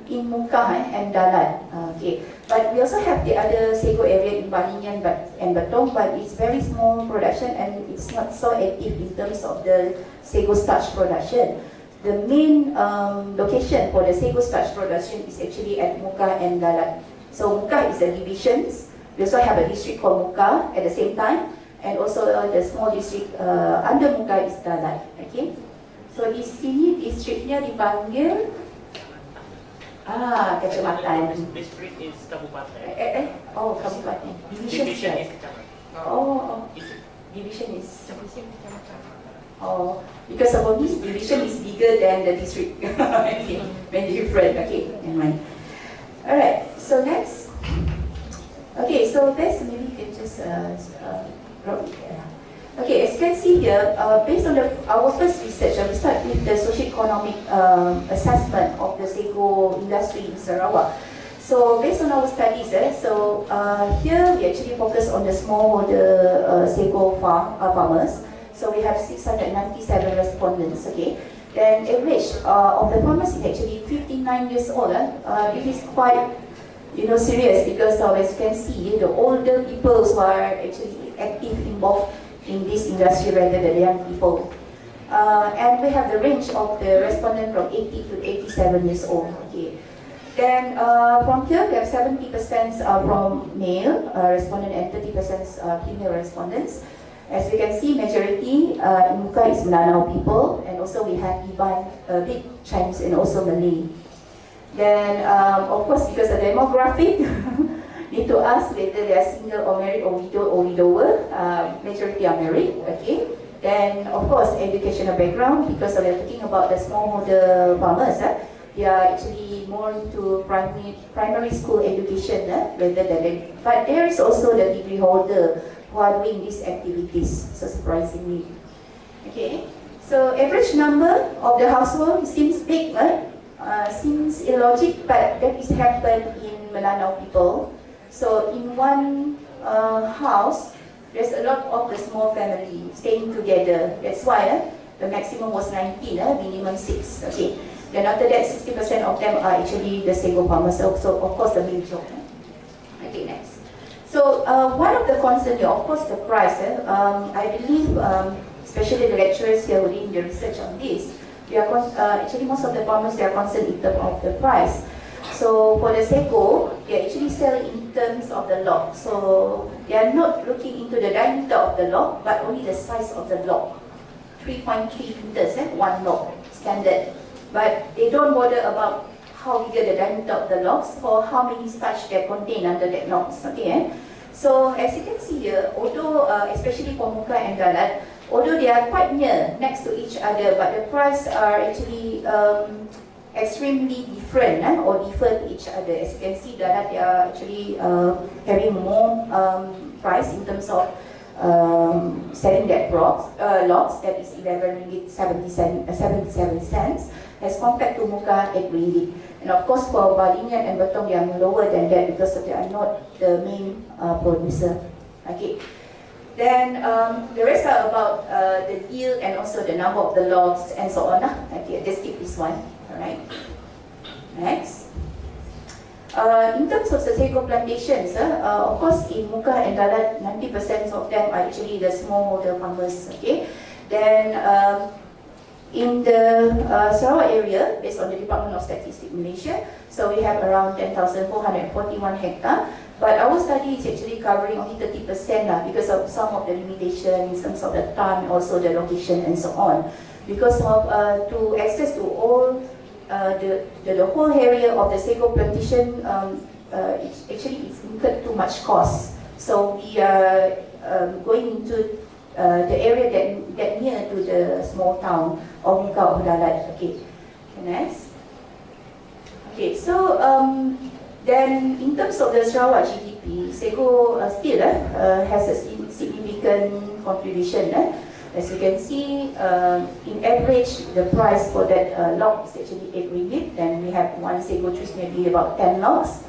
in Mungkah and Dalat. Okay. But we also have the other sago area in Balingan and Batong, but it's very small production and it's not so active in terms of the sago starch production. The main location for the sago starch production is actually at Mungkah and Dalat. So Mungkah is the divisions. We also have a district called Mungkah at the same time, and also the small district under Mungkah is Dalat. Okay. So di sini districtnya dipanggil kecamatan. District is kabupaten. Oh, kabupaten. Division is kecamatan. Oh, division is kecamatan. Oh, because of this division is bigger than the district. Okay, very different. Okay, never mind. Alright, so next. Okay, so this maybe you can just okay, as you can see here, based on our first research, we start with the socio-economic assessment of the sago industry in Sarawak. So based on our studies, here we actually focus on the smallholder sago farmers. So we have 697 respondents. Okay, then average of the farmers is actually 59 years old. It is quite serious because as you can see, the older people who are actually active involved in this industry rather than young people. And we have the range of the respondent from 80 to 87 years old. Okay. Then from here we have 70% from male respondent and 30% female respondents. As you can see, majority in Muka is Melanau people, and also we have Iban, big Chinese and also Malay. Then of course, because of demographic, need to ask whether they are single or married or widow or widower. Majority are married. Okay. Then of course, educational background, because we are talking about the smallholder farmers. They are actually more into primary school education rather than. But there is also the degree holder who are doing these activities. So surprisingly, okay. So average number of the household seems big, right? Seems illogic, but that is happened in Melanau people. So in one house, there's a lot of the small family staying together. That's why the maximum was 19, minimum 6. Okay. Then after that, 60% of them are actually the sago farmers. So of course the main job. Okay, next. So one of the concerns here, of course, the price. I believe, especially the lecturers here who did the research on this, we are actually most of the farmers, they are concerned in terms of the price. So for the sago, they actually sell in terms of the log. So they are not looking into the diameter of the log, but only the size of the log. 3.3 meters, one log, standard. But they don't bother about how big the diameter of the logs or how many starch they contain under that logs. Okay. So as you can see here, although especially for Muka and Dalat, although they are quite near next to each other, but the price are actually extremely different or differ to each other. As you can see, Dalat they are actually having more price in terms of selling that logs, that is 11 ringgit 77 cents, as compared to Muka 8 ringgit. And of course for Balinian and Betong they are lower than that because they are not the main producer. Okay. Then the rest are about the yield and also the number of the logs and so on. Okay, let's skip this one. Alright. Next. In terms of the sago plantations, of course in Muka and Dalat, 90% of them are actually the smallholder farmers. Okay. Then in the Sarawak area, based on the Department of Statistics Malaysia, so we have around 10,441 hectare. But our study is actually covering only 30% because of some of the limitations in terms of the time, also the location and so on. Because of to access to all the whole area of the sago plantation, it's incurred too much cost. So we are going into the area that near to the small town of Muka or Dalat. Okay, next. Okay, so then in terms of the Sarawak GDP, sago still has a significant contribution. As you can see, in average, the price for that log is actually 8 ringgit. Then we have one sago trees, maybe about 10 logs.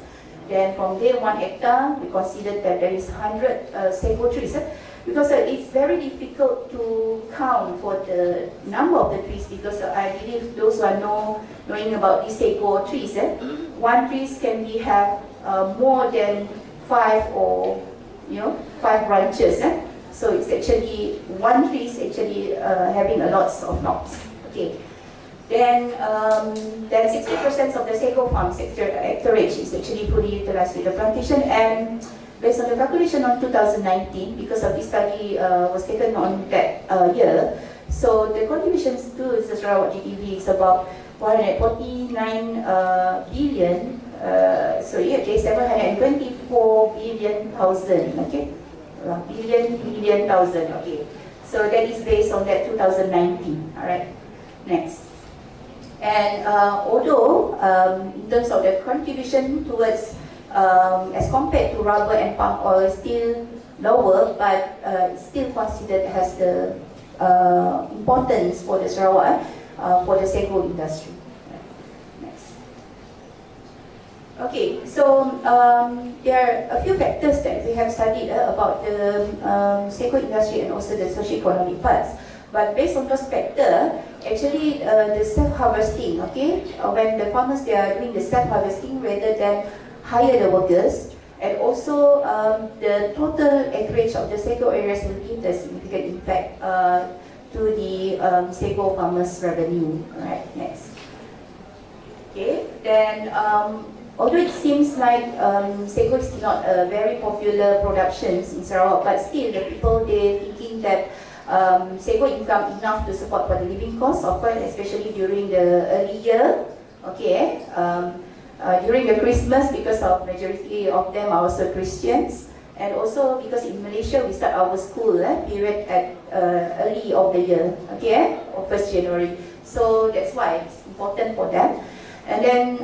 Then from there, 1 hectare, we consider that there is 100 sago trees. Because it's very difficult to count for the number of the trees, because I believe those who are knowing about these sago trees, one trees can have more than 5 or 5 branches. So it's actually one tree is actually having a lot of logs. Okay. Then 60% of the sago farms acreage is actually fully utilized with the plantation, and based on the calculation on 2019, because of this study was taken on that year, so the contributions to the Sarawak GDP is about 149 billion. Okay, 724 billion thousand. Okay, billion thousand. Okay, so that is based on that 2019. All right, next. And although in terms of the contribution towards as compared to rubber and palm oil, still lower, but still considered as the importance for the Sarawak, for the sago industry. Next. Okay, so there are a few factors that we have studied about the sago industry and also the socio-economic parts. But based on those factors, actually the self-harvesting, okay, when the farmers they are doing the self-harvesting rather than hire the workers, and also the total acreage of the sago areas will give a significant impact to the sago farmers' revenue. Alright, next. Okay, then although it seems like sago is not a very popular production in Sarawak, but still the people they thinking that sago income enough to support for the living costs, of course, especially during the early year. Okay, during the Christmas, because of majority of them are also Christians, and also because in Malaysia we start our school period at early of the year, okay, or 1st January. So that's why it's important for them. And then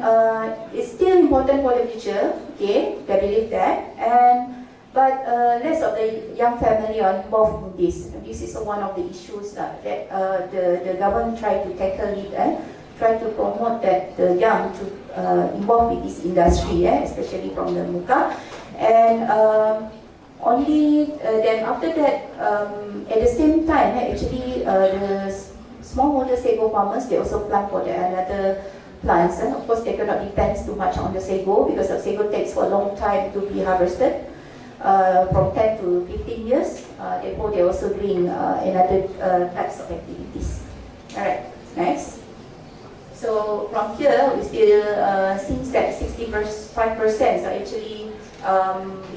it's still important for the future, okay, they believe that. But less of the young family are involved in this. This is one of the issues that the government try to tackle it, try to promote that the young to involve with this industry, especially from the muka. And only then after that, at the same time, actually the smallholder sago farmers, they also plant for another plants. Of course, they cannot depend too much on the sago because the sago takes for a long time to be harvested. From 10 to 15 years, therefore they're also doing another types of activities. Alright, next. So from here, we still seems that 65% are actually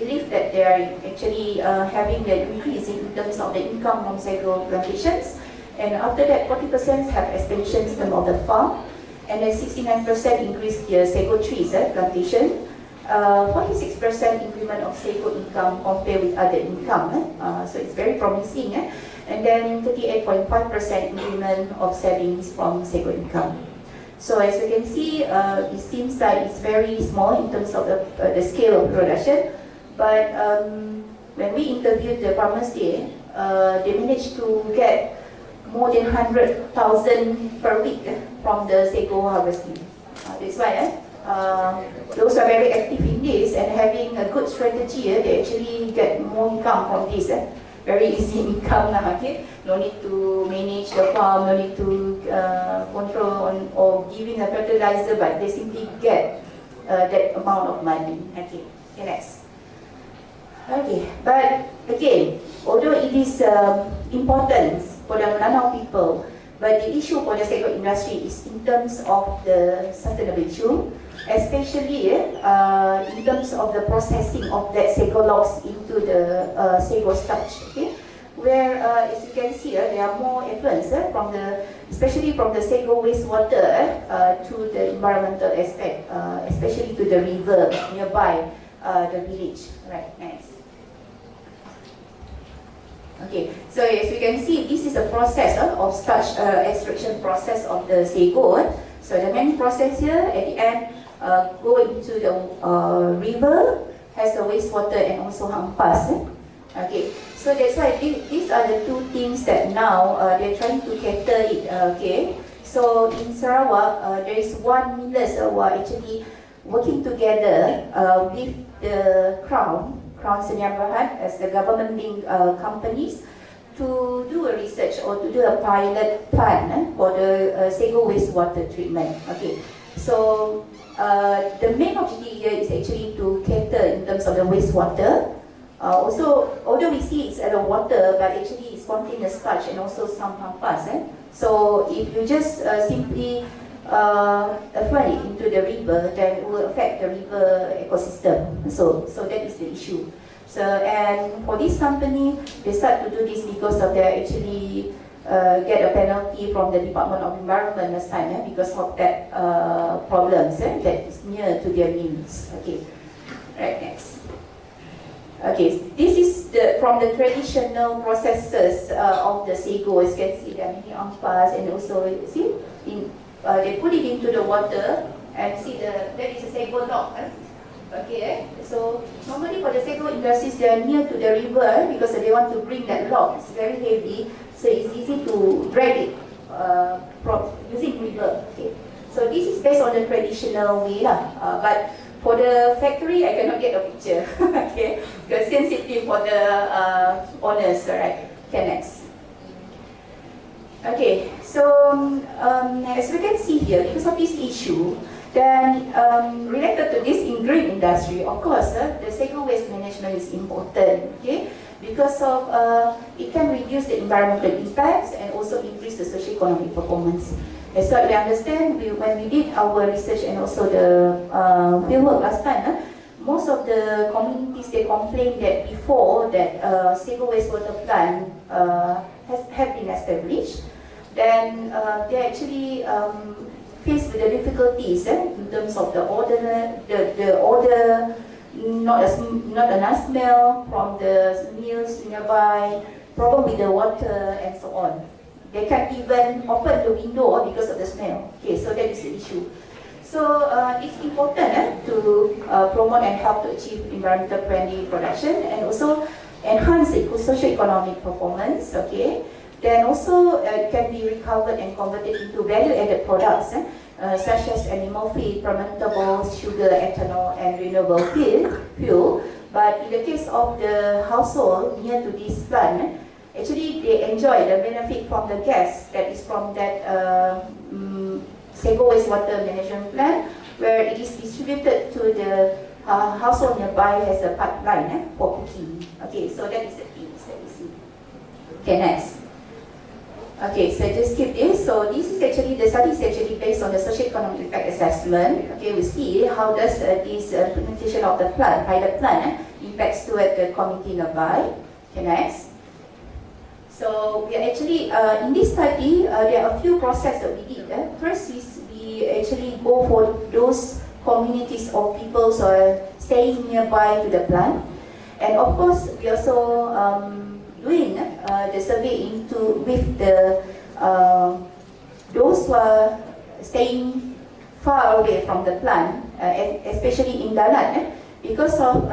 believe that they are actually having the increase in terms of the income from sago plantations. And after that, 40% have expansions of the farm, and then 69% increase the sago trees plantation. 46% increment of sago income compared with other income, so it's very promising. And then 38.5% increment of savings from sago income. So as you can see, it seems like it's very small in terms of the scale of production. But when we interviewed the farmers there, they managed to get more than 100,000 per week from the sago harvesting. That's why those are very active in this and having a good strategy. They actually get more income from this. Very easy income, okay? No need to manage the farm, no need to control or giving a fertilizer, but they simply get that amount of money. Okay, next. Okay, but again, although it is important for the Lanao people, but the issue for the sago industry is in terms of the sustainable issue, especially in terms of the processing of that sago logs into the sago starch. Okay, where as you can see, there are more influence from the, especially from the sago wastewater to the environmental aspect, especially to the river nearby the village. Right, next. Okay, so as you can see, this is a process of starch extraction process of the sago. So the main process here at the end go into the river, has the wastewater and also hampas. Okay, so that's why these are the two things that now they're trying to cater it. Okay, so in Sarawak, there is one millers who are actually working together with the Crown Sdn Bhd as the government-linked companies to do a research or to do a pilot plan for the sago wastewater treatment. Okay, so the main objective here is actually to cater in terms of the wastewater. Also, although we see it's the water, but actually it's contain the starch and also some hampas. So if you just simply apply it into the river, then it will affect the river ecosystem. So that is the issue. So, and for this company, they start to do this because of they actually get a penalty from the Department of Environment last time because of that problems that is near to their mills. Okay, right, next. Okay, this is from the traditional processes of the sago. As you can see, there are many ampas, and also see they put it into the water and see that is a sago log. Okay, so normally for the Sego industries, they are near to the river because they want to bring that log. It's very heavy, so it's easy to drag it from using river. Okay, so this is based on the traditional way lah. But for the factory, I cannot get a picture. Okay, because sensitive for the owners, right? Okay, next. Okay, so as we can see here, because of this issue, then related to this in green industry, of course, the Sego waste management is important, okay? Because of it can reduce the environmental impacts and also increase the socio-economic performance. As what we understand, when we did our research and also the fieldwork last time, most of the communities, they complained that before that Sego wastewater plant have been established, then they actually faced with the difficulties in terms of the odor, not a nice smell from the mills nearby, problem with the water and so on. They can't even open the window because of the smell. Okay, so that is the issue. So it's important to promote and help to achieve environmental friendly production and also enhance the socio-economic performance. Okay, then also it can be recovered and converted into value-added products such as animal feed, fermentables, sugar, ethanol, and renewable fuel. But in the case of the household near to this plant, actually they enjoy the benefit from the gas that is from that Sego wastewater management plant, where it is distributed to the household nearby as a pipeline for cooking. Okay, so that is the things that we see. Okay, next. Okay, so just skip this. So this is actually, the study is actually based on the socio-economic impact assessment. Okay, we see how does this implementation of the plant, pilot plant, impacts toward the community nearby. Okay, next. So we are actually, in this study, there are a few processes that we did. First is we actually go for those communities of people who are staying nearby to the plant. And of course, we also doing the survey with the those who are staying far away from the plant, especially in Dalat, because of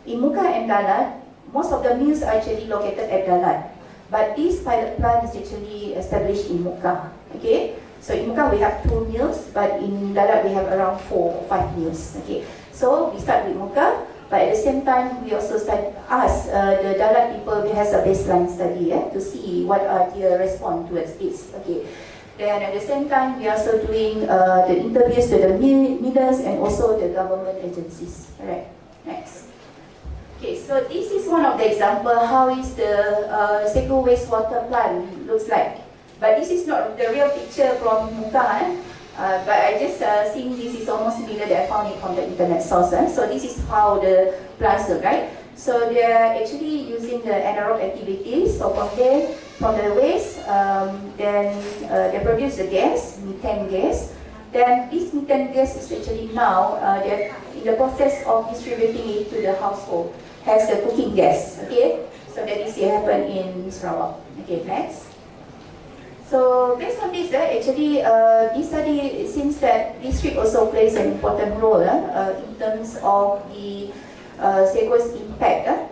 in Muka and Dalat, most of the mills are actually located at Dalat, but this pilot plant is actually established in Muka. Okay, so in Muka we have 2 mills, but in Dalat we have around 4 or 5 mills. Okay, so we start with Muka. But at the same time, we also ask the Dalat people has a baseline study to see what are their response towards this. Okay. Then at the same time, we are also doing the interviews to the millers and also the government agencies. Alright, next. Okay, so this is one of the example how is the Sego wastewater plant looks like. But this is not the real picture from Muka. But I just think this is almost similar that I found it from the internet source. So this is how the plants look, right? So they are actually using the anaerobic activities. So from there, from the waste, then they produce the gas, methane gas. Then this methane gas is actually now they're in the process of distributing it to the household as the cooking gas. Okay, so that is happen in Sarawak. Okay, next. So based on this, actually this study seems that district also plays an important role in terms of the Sego's impact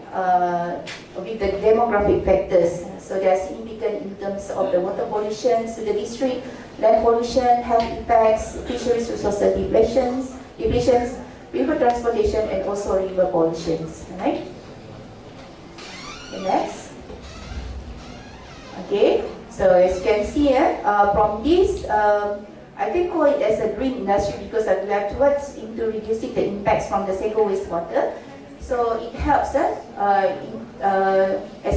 with the demographic factors. So they are significant in terms of the water pollution to the district, land pollution, health impacts, fisheries resources depletions, river transportation, and also river pollutions. Right? Okay, next. Okay. So as you can see from this, I can call it as a green industry because we are towards into reducing the impacts from the Sego wastewater. So it helps as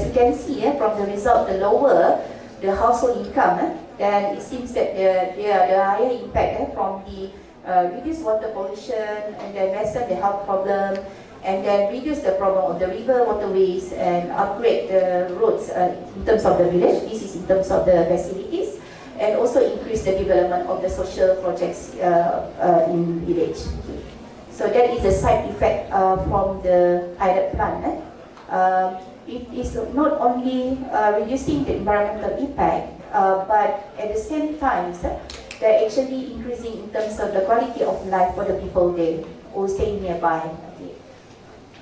you can see from the result, the lower the household income, then it seems that the higher impact from the reduced water pollution and then lessen the health problem, and then reduce the problem of the river waterways and upgrade the roads in terms of the village. This is in terms of the facilities, and also increase the development of the social projects in village. So that is a side effect from the pilot plant. It is not only reducing the environmental impact, but at the same time, they're actually increasing in terms of the quality of life for the people there. or stay nearby. Okay.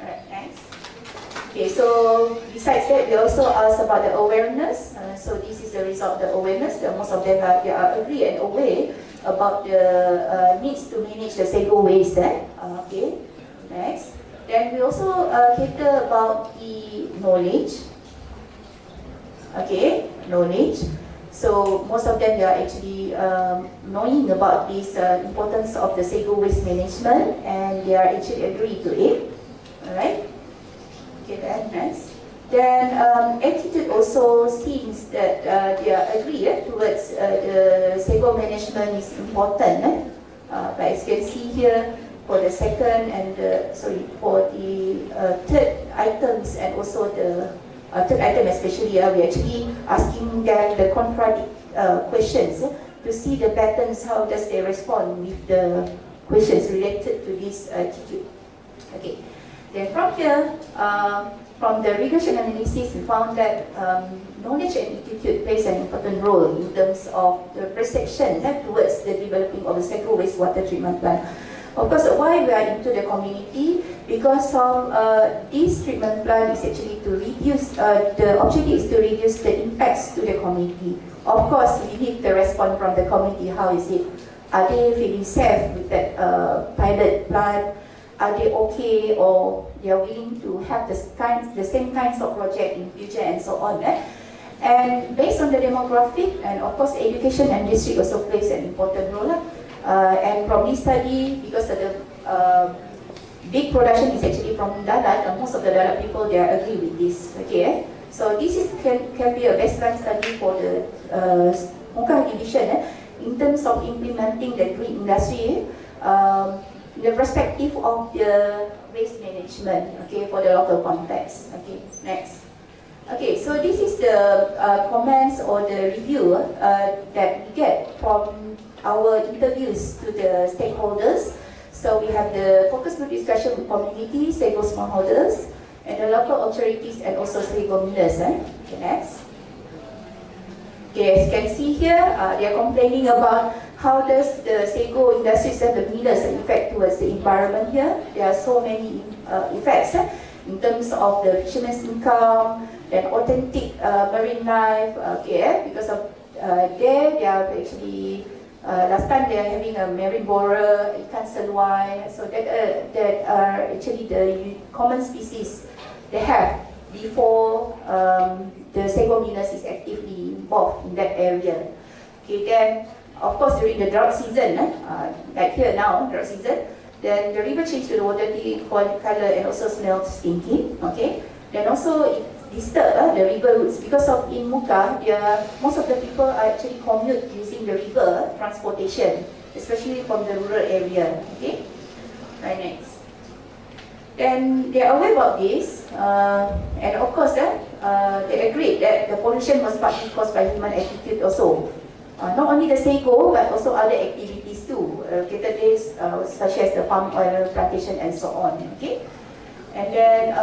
Alright, next. Okay, so besides that, we also asked about the awareness. So this is the result of the awareness. Most of them they are agree and aware about the needs to manage the Sego waste. Okay, next. Then we also cater about the knowledge. Okay, knowledge. So most of them they are actually knowing about this importance of the Sego waste management, and they are actually agree to it. Alright. Okay, then next. Then attitude also seems that they are agree towards the Sego management is important. But as you can see here, for the second and for the third items and also the third item especially, we actually asking them the contradict questions to see the patterns, how does they respond with the questions related to this attitude. Okay. Then from here, from the regression analysis, we found that knowledge and attitude plays an important role in terms of the perception towards the developing of the Sego wastewater treatment plant. Of course, why we are into the community? Because of this treatment plant is actually to reduce, the objective is to reduce the impacts to the community. Of course, we need the response from the community. How is it? Are they feeling safe with that pilot plant? Are they okay, or they are willing to have the same kinds of project in future and so on. And based on the demographic, and of course education and district also plays an important role. And from this study, because of the big production is actually from Dalat, and most of the Dalat people they agree with this. Okay, so this can be a baseline study for the Muka division in terms of implementing the green industry. The perspective of the waste management, okay, for the local context. Okay, next. Okay, so this is the comments or the review that we get from our interviews to the stakeholders. So we have the focus group discussion with community, Sego smallholders, and the local authorities and also Sego millers. Okay, next. Okay, as you can see here, they are complaining about how does the Sego industries and the millers affect towards the environment here. There are so many effects in terms of the fishermen's income, then authentic marine life, okay, because of they are actually, last time they are having a marine borer, ikan seluai, so that are actually the common species they have before the Sego millers is actively involved in that area. Okay, then of course during the drought season, like here now, drought season, then the river changed to the water color and also smells stinky. Okay, then also it disturbs the river routes because of in Muka, most of the people are actually commute using the river transportation, especially from the rural area. Okay, right, next. Then they are aware about this, and of course, they agreed that the pollution was partly caused by human attitude also. Not only the Sego, but also other activities too, such as the palm oil plantation and so on. Okay, and then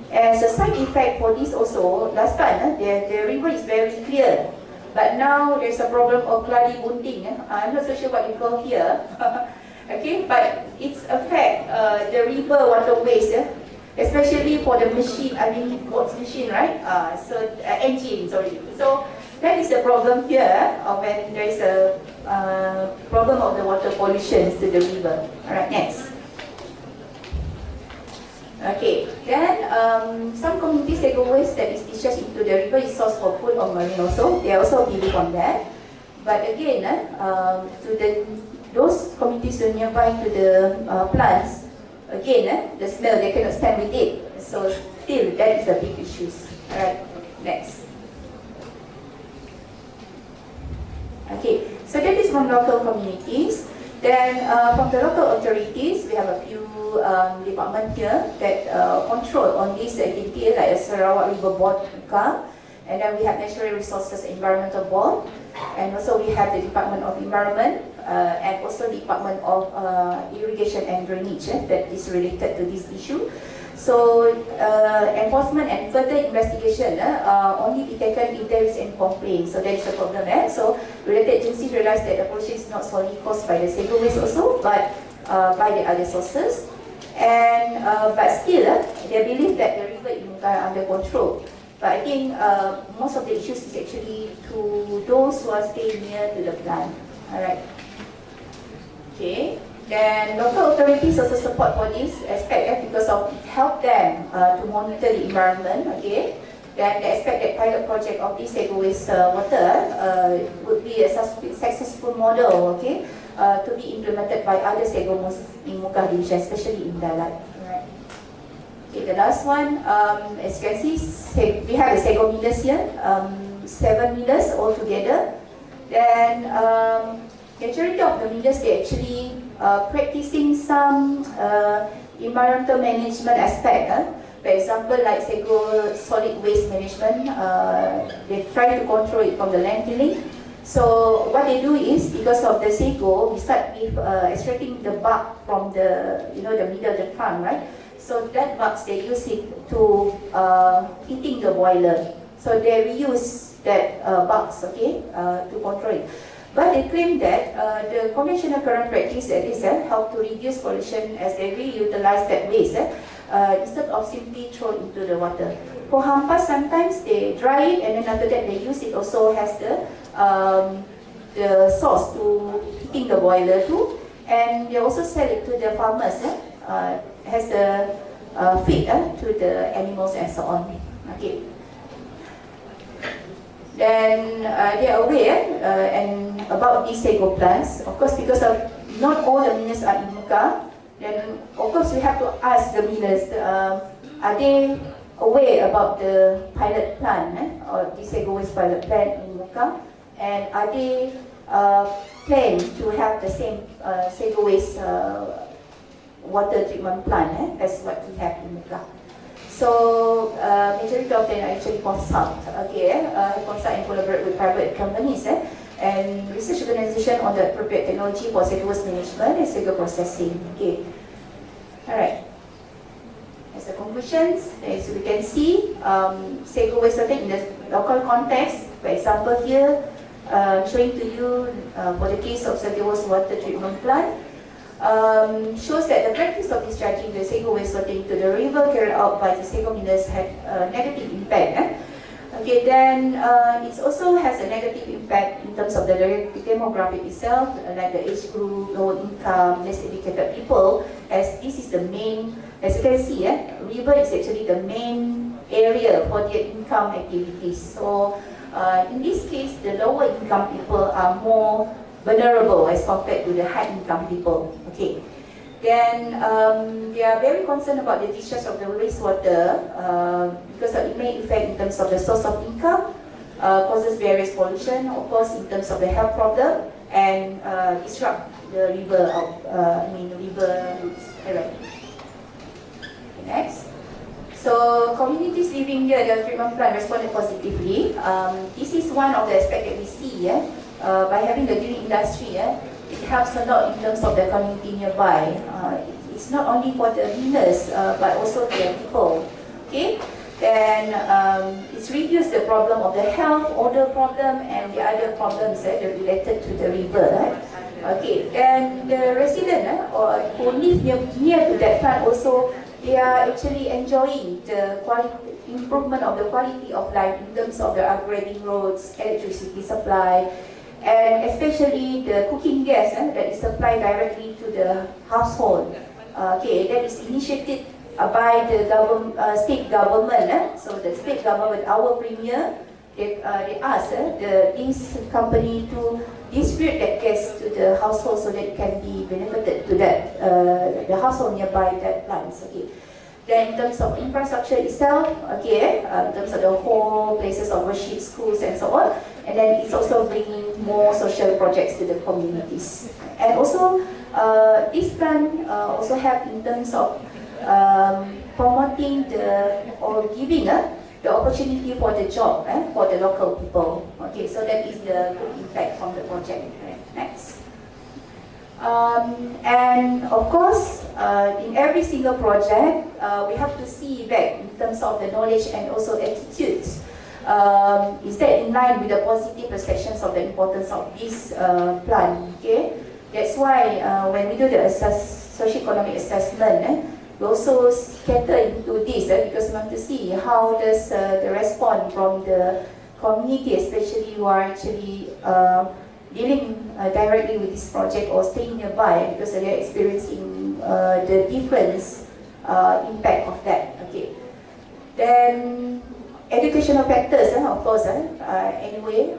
as a side effect for this also, last time the river is very clear, but now there's a problem of Kladi Bunting. I'm not so sure what you call here. Okay, but it's affect the river waterways, especially for the machine. I mean, boats machine, right? Engine, sorry. So that is the problem here when there is a problem of the water pollution to the river. Alright, next. Okay, then some communities take waste that is discharged into the river is source for food or marine also. They also believe on that. But again, to those communities who are nearby to the plants, again, the smell, they cannot stand with it. So still, that is a big issue. Alright, next. Okay, so that is from local communities. Then from the local authorities, we have a few departments here that control on this activity, like Sarawak River Board, and then we have Natural Resources Environmental Board, and also we have the Department of Environment and also Department of Irrigation and Drainage that is related to this issue. So enforcement and further investigation only be taken if there is any complaint. So that is a problem. So related agencies realize that the pollution is not solely caused by the Sego waste also, but by the other sources. And but still, they believe that the river in Muka are under control. But I think most of the issues is actually to those who are staying near to the plant. Alright. Okay. Then local authorities also support for this aspect because of it help them to monitor the environment. Okay. Then they expect that pilot project of this Sego waste water would be a successful model. Okay. To be implemented by other Segomos in Muka division, especially in Dalat. Right. Okay, the last one, as you can see, we have the Sego millers here, 7 millers altogether. Then majority of the millers, they actually practicing some environmental management aspect. For example, like Sego solid waste management, they try to control it from the landfilling. So what they do is, because of the Sego, we start with extracting the bark from the, the middle of the trunk, right? So that bark, they use it to heating the boiler. So they reuse that barks, okay, to control it. But they claim that the conventional current practice that is help to reduce pollution as they reutilize that waste instead of simply throw into the water. For hampas, sometimes they dry it and then after that they use it also has the source to heating the boiler too, and they also sell it to the farmers. Has the feed to the animals and so on. Okay. Then they are aware and about these Sego plants. Of course, because of not all the millers are in Muka, then of course we have to ask the millers, are they aware about the pilot plan or the Sego waste pilot plan in Muka, and are they plan to have the same Sego waste water treatment plant as what we have in Muka? So majority of them actually consult, consult and collaborate with private companies and research organization on the appropriate technology for Sego waste management and Sego processing. Okay, all right. As the conclusions, as we can see, Sego waste water in the local context. For example, here showing to you for the case of Sego waste water treatment plant. Shows that the practice of discharging the Sego waste water into the river carried out by the Sego millers had a negative impact. Okay, then it also has a negative impact in terms of the demographic itself, like the age group, low income, less educated people, as this is the main, as you can see, river is actually the main area for their income activities. So in this case, the lower income people are more vulnerable as compared to the high income people. Okay. Then they are very concerned about the discharge of the wastewater because it may affect in terms of the source of income, causes various pollution, of course in terms of the health problem, and disrupt the river river routes. Alright. Okay, next. So communities living near the treatment plant responded positively. This is one of the aspects that we see. By having the green industry, it helps a lot in terms of the community nearby. It's not only for the millers, but also the people. Okay, then it's reduced the problem of the health, odor problem, and the other problems that are related to the river. Okay, and the resident or who live near to that plant also, they are actually enjoying the quality improvement of the quality of life in terms of the upgrading roads, electricity supply, and especially the cooking gas that is supplied directly to the household. Okay, that is initiated by the state government. So the state government, our premier, they ask this company to distribute that gas to the household so that it can be benefited to that the household nearby that plants. Okay. Then in terms of infrastructure itself, okay, in terms of the whole places of worship, schools and so on, and then it's also bringing more social projects to the communities. And also, this plan also help in terms of promoting or giving the opportunity for the job for the local people. Okay, so that is the good impact from the project. Right. Next. And of course, in every single project, we have to see back in terms of the knowledge and also attitudes. Is that in line with the positive perceptions of the importance of this plan? Okay, that's why when we do the socio-economic assessment, we also cater into this because we want to see how does the response from the community, especially who are actually dealing directly with this project or staying nearby, because they are experiencing the difference impact of that. Okay. Then educational factors, of course, anyway,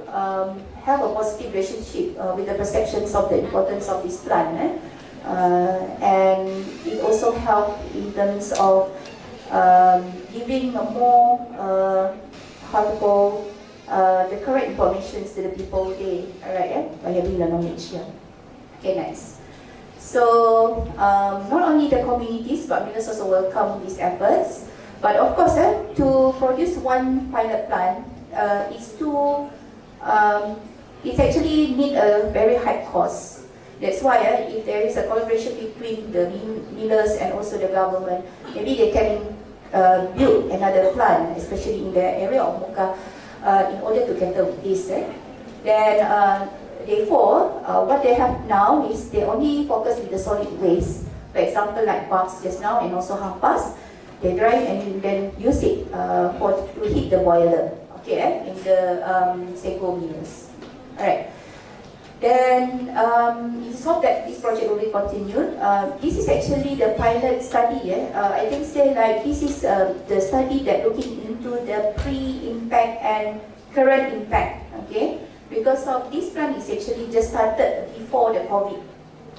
have a positive relationship with the perceptions of the importance of this plan. And it also helps in terms of giving a more, the correct information to the people there, alright, by having the knowledge here. Okay, nice. So, not only the communities, but we also welcome these efforts. But of course, to produce one pilot plan, it's actually need a very high cost. That's why if there is a collaboration between the millers and also the government, maybe they can build another plant, especially in the area of Muka, in order to cater with this. Then, therefore, what they have now is they only focus with the solid waste. For example, like Bucks just now and also Hampas, they dry and then use it to heat the boiler, okay, in the Sego mills. Alright. Then it's hope that this project will be continued. This is actually the pilot study. I can say like this is the study that looking into the pre-impact and current impact. Okay, because of this plan is actually just started before the COVID.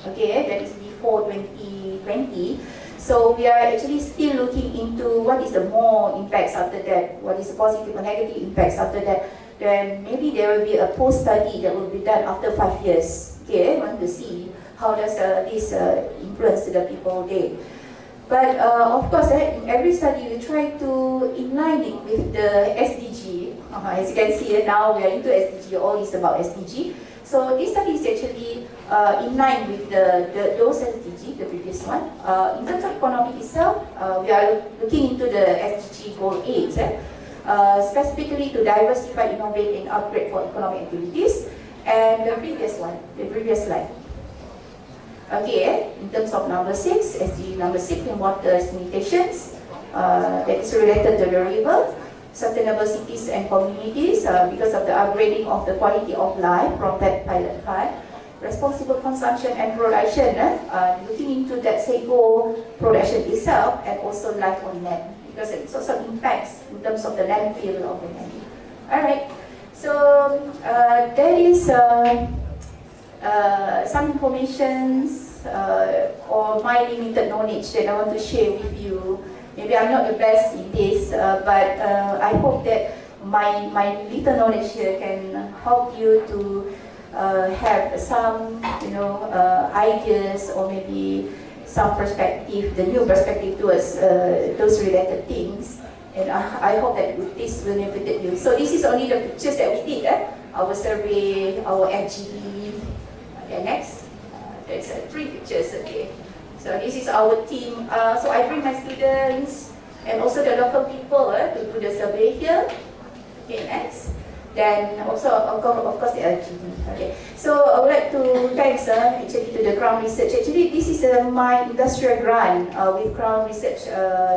Okay, that is before 2020. So we are actually still looking into what is the more impacts after that, what is the positive or negative impacts after that. Then maybe there will be a post-study that will be done after 5 years. Okay, I want to see how does this influence the people there. But of course, in every study we try to inline it with the SDG. As you can see now we are into SDG, all is about SDG. So this study is actually in line with those SDG, the previous one. In terms of economic itself, we are looking into the SDG goal 8, specifically to diversify, innovate, and upgrade for economic activities. And the previous one, the previous slide. Okay, in terms of number 6, SDG number 6, and water sanitations, that is related to the river. Sustainable cities and communities because of the upgrading of the quality of life from that pilot plan. Responsible consumption and production, looking into that Sego production itself and also life on land, because it also impacts in terms of the landfill of the land. Alright, so there is some information or my limited knowledge that I want to share with you. Maybe I'm not the best in this, but I hope that my little knowledge here can help you to have some, ideas or maybe some perspective, the new perspective towards those related things. And I hope that this will benefit you. So this is only the pictures that we did, our survey, our FGD. Okay, next. There's 3 pictures, okay. So this is our team. So I bring my students and also the local people to do the survey here. Okay, next. Then also, of course, the LGD. Okay. So I would like to thanks actually to the Crown Research. Actually, this is my industrial grant with Crown Research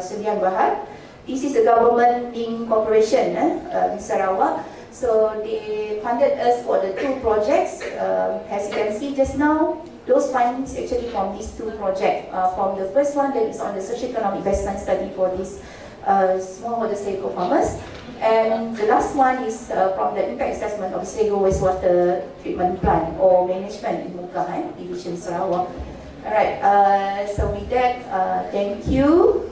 Sdn Bhd. This is a government-linked corporation in Sarawak. So they funded us for the 2 projects. As you can see just now, those findings actually from these 2 projects. From the first one that is on the socio-economic baseline study for these smallholder Sego farmers. And the last one is from the impact assessment of Sego wastewater treatment plant or management in Muka, Division Sarawak. Alright, so with that, thank you.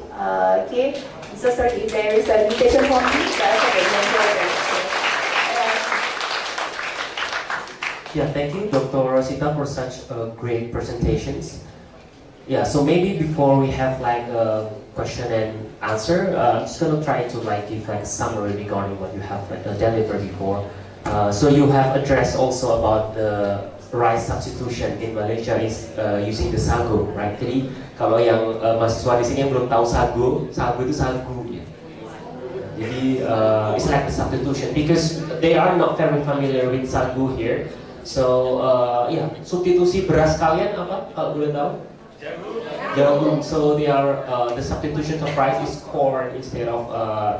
Okay, I'm so sorry if there is a limitation for me, but I hope that you enjoy it. Yeah, thank you, Dr. Rosita, for such great presentations. Yeah, so maybe before we have like a question and answer, I'm just gonna try to like give like a summary regarding what you have like delivered before. So you have addressed also about the rice substitution in Malaysia is using the sagu, right? Jadi kalau yang mahasiswa di sini yang belum tahu sagu itu sagu. Ya. Jadi it's like the substitution because they are not very familiar with sagu here. So substitusi beras kalian apa kalau boleh tahu? Jagung. So they are the substitution of rice is corn instead of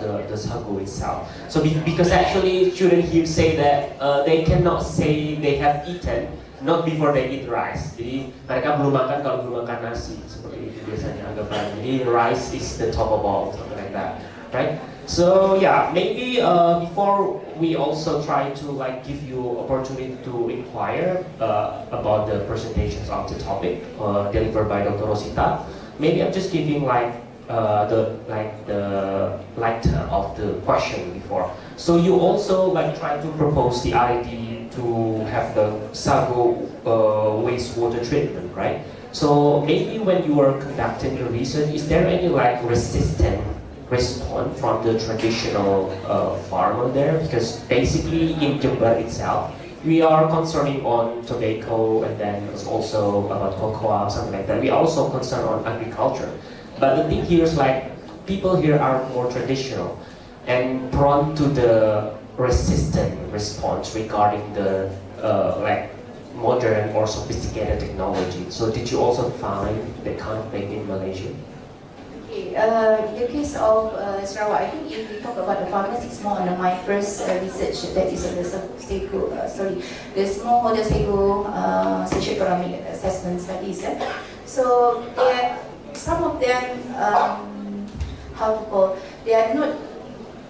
the sagu itself. So because actually children here say that they cannot say they have eaten not before they eat rice. Jadi mereka belum makan kalau belum makan nasi seperti itu biasanya anggapan. Jadi rice is the top of all, something like that, right? So yeah, maybe before we also try to like give you opportunity to inquire about the presentations of the topic delivered by Dr. Rosita. Maybe I'm just giving like the lighter of the question before. So you also like try to propose the idea to have the sago wastewater treatment, right? So maybe when you are conducting your research, is there any like resistance response from the traditional farmer there? Because basically in Jember itself, we are concerning on tobacco and then also about cocoa, something like that. We are also concerned on agriculture. But the thing here is like people here are more traditional and prone to the resistant response regarding the like modern or sophisticated technology. So did you also find that kind of thing in Malaysia? Okay, in the case of Sarawak, I think if we talk about the farmers, it's more on my first research that is on the the smallholder sago socio-economic assessment studies. So some of them, they are not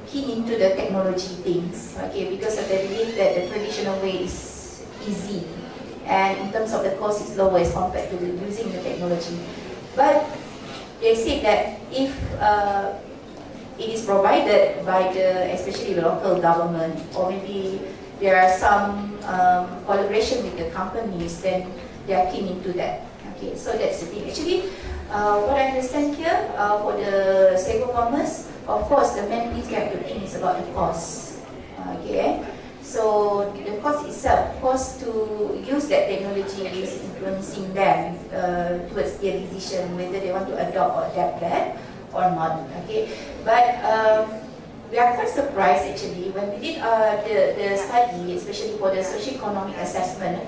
keen into the technology things, okay, because of the belief that the traditional way is easy, and in terms of the cost is lower as compared to using the technology. But they say that if it is provided by especially the local government, or maybe there are some collaboration with the companies, then they are keen into that. Okay, so that's the thing. Actually, what I understand here for the sago farmers, of course, the main thing you have to think is about the cost. Okay, so the cost itself, cost to use that technology is influencing them towards their decision whether they want to adopt or adapt that or not. Okay, but we are quite surprised actually when we did the study, especially for the socio-economic assessment.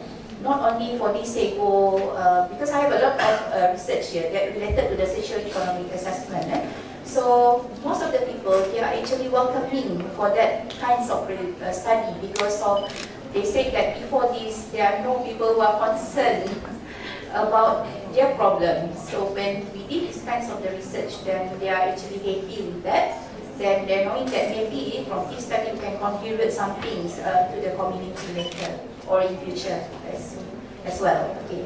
Not only for this sago, because I have a lot of research here that related to the socio-economic assessment. So most of the people, they are actually welcoming for that kinds of study because of, they say that before this, there are no people who are concerned about their problems. So when we did these kinds of the research, then they are actually happy with that. Then they're knowing that maybe from this study we can contribute some things to the community later or in future as well. Okay.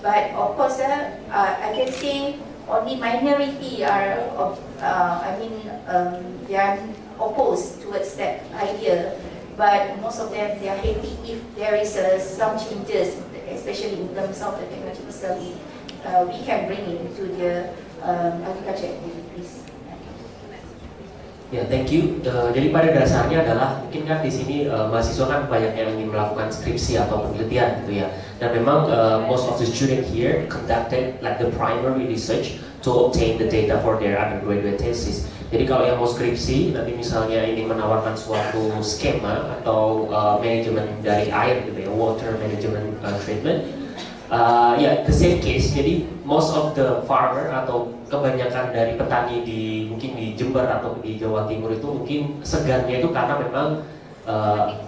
But of course, I can say only minority are they are opposed towards that idea. But most of them, they are happy if there is some changes, especially in terms of the technology itself, we can bring it into the agriculture activities. Ya, thank you. Jadi pada dasarnya adalah mungkin kan di sini mahasiswa kan banyak yang ingin melakukan skripsi atau penelitian gitu ya. Dan memang most of the student here conducted like the primary research to obtain the data for their undergraduate thesis. Jadi kalau yang mau skripsi nanti misalnya ini menawarkan suatu skema atau manajemen dari air gitu ya, water management treatment. The same case. Jadi most of the farmer atau kebanyakan dari petani mungkin di Jember atau di Jawa Timur itu mungkin segannya itu karena memang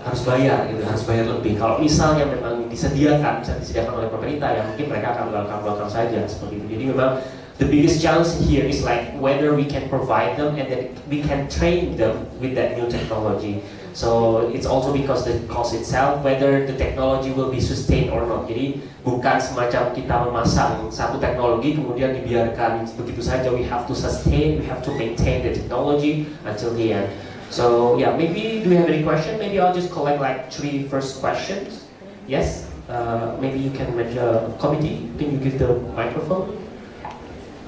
harus bayar gitu, harus bayar lebih. Kalau misalnya memang bisa disediakan oleh pemerintah, ya mungkin mereka akan melakukan saja seperti itu. Jadi memang the biggest challenge here is like whether we can provide them and then we can train them with that new technology. So it's also because the cost itself, whether the technology will be sustained or not. Jadi bukan semacam kita memasang satu teknologi kemudian dibiarkan begitu saja. We have to sustain, we have to maintain the technology until the end. So yeah, maybe do you have any question? Maybe I'll just collect like 3 first questions. Yes, maybe you can make a committee. Can you give the microphone?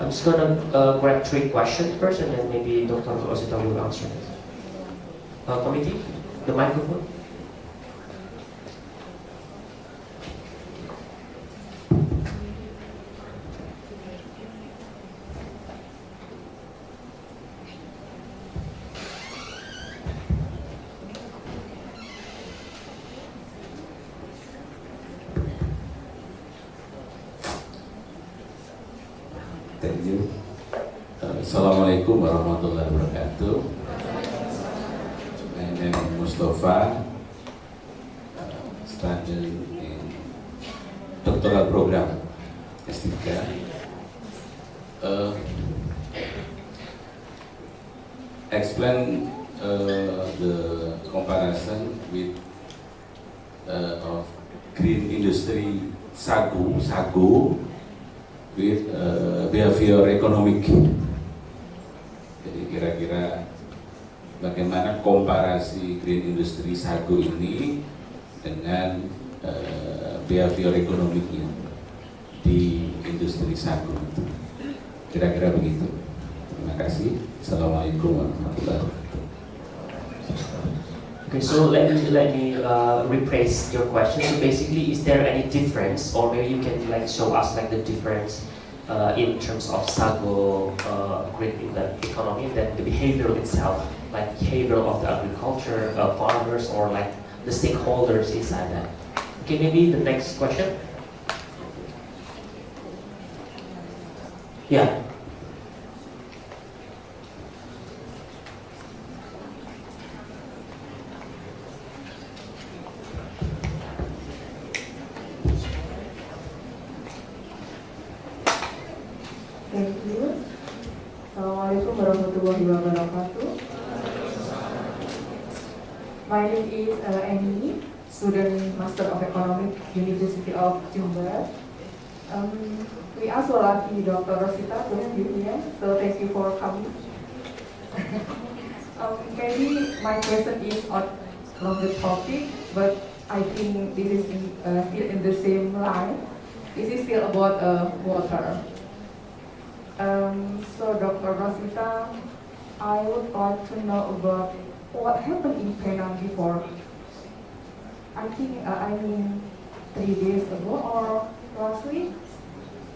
I'm just gonna grab 3 questions first, and then maybe Dr. Rosita will answer it. Committee, the microphone. Thank you. Assalamualaikum warahmatullahi wabarakatuh. My name is Mustafa, studying in doctoral program S3. Explain the comparison with of green industry sagu with behavior economic. Jadi kira-kira bagaimana komparasi green industry sagu ini dengan behavior economicnya di industri sagu itu. Kira-kira begitu. Terima kasih. Assalamualaikum warahmatullahi wabarakatuh. Okay, so let me rephrase your question. So basically, is there any difference, or maybe you can like show us like the difference in terms of sago green in the economy, then the behavior itself, like behavior of the agriculture farmers or like the stakeholders inside that. Okay, maybe the next question. Yeah. Thank you. Assalamualaikum warahmatullahi wabarakatuh. My name is Annie, student Master of Economics, University of Jember. We also lucky Dr. Rosita to have you here, so thank you for coming. Maybe my question is on the topic, but I think this is still in the same line. This is still about water. So Dr. Rosita, I would like to know about what happened in Penang before. I think, 3 days ago or last week,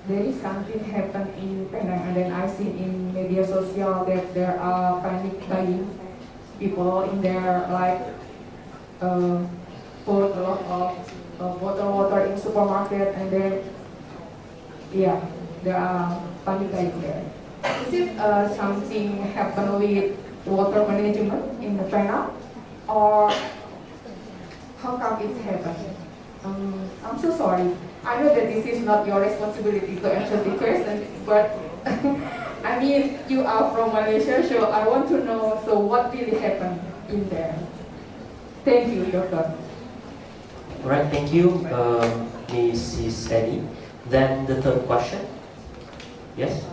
there is something happened in Penang, and then I see in media social that there are panic buying people in there, like put a lot of water in supermarket, and then there are panic buying there. Is it something happen with water management in the Penang, or how come it happened? I'm so sorry. I know that this is not your responsibility to answer the question, but you are from Malaysia, so I want to know, so what really happened in there? Thank you, Doctor. Alright, thank you, Mrs. Annie. Then the third question. Yes?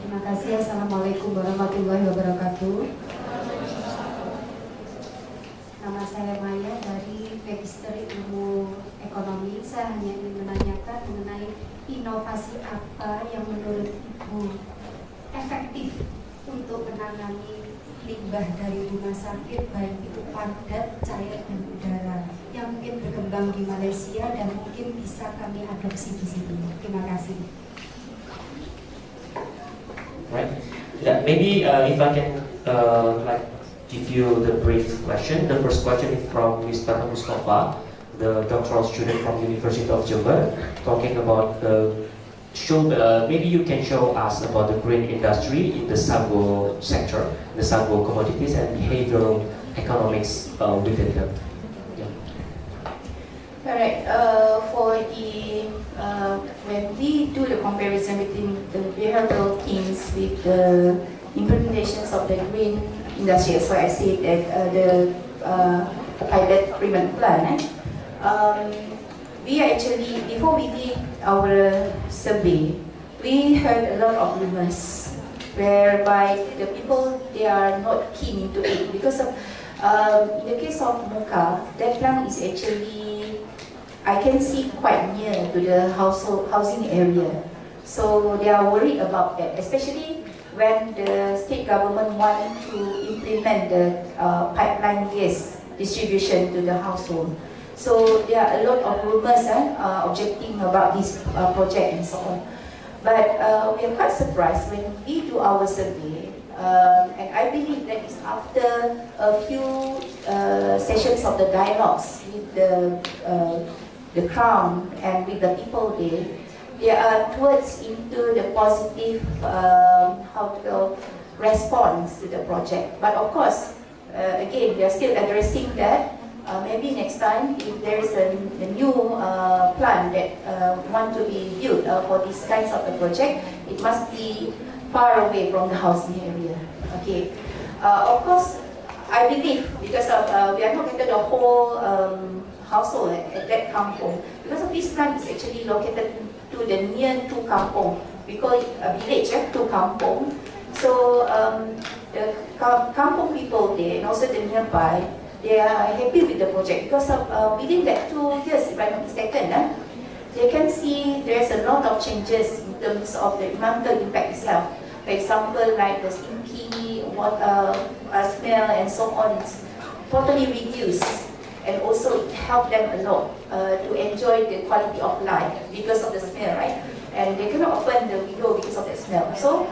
Terima kasih. Assalamualaikum warahmatullahi wabarakatuh. Nama saya Maya dari Magister Ilmu Ekonomi. Saya hanya ingin menanyakan mengenai inovasi apa yang menurut Ibu efektif untuk menangani limbah dari rumah sakit, baik itu padat, cair, dan udara, yang mungkin berkembang di Malaysia dan mungkin bisa kami adopsi di sini. Terima kasih. Right. Yeah, maybe if I can give you the brief question. The first question is from Mr. Mustafa, the doctoral student from University of Jember, talking about maybe you can show us about the green industry in the sago sector, the sago commodities and behavioral economics within them. Alright, for the when we do the comparison between the behavioral things with the implementations of the green industry, so I say that the pilot treatment plant, we actually, before we did our survey, we heard a lot of rumors whereby the people, they are not keen into it because of, in the case of Muka, that plant is actually, I can see quite near to the housing area. So they are worried about that, especially when the state government want to implement the pipeline gas distribution to the household. So there are a lot of rumors objecting about this project and so on. But we are quite surprised when we do our survey, and I believe that is after a few sessions of the dialogues with the Crown and with the people there, they are towards into the positive response to the project. But of course, again, they are still addressing that. Maybe next time, if there is a new plan that want to be built for these kinds of a project, it must be far away from the housing area. Okay. Of course, I believe because of we are not getting the whole household at that kampung, because of this plan is actually located to the near to kampung. We call it a village, to kampung. So the kampung people there and also the nearby, they are happy with the project because of within that 2 years, if I'm not mistaken, they can see there's a lot of changes in terms of the environmental impact itself. For example, like the stinky water smell and so on, it's totally reduced, and also it helped them a lot to enjoy the quality of life because of the smell, right? And they cannot open the window because of the smell. So,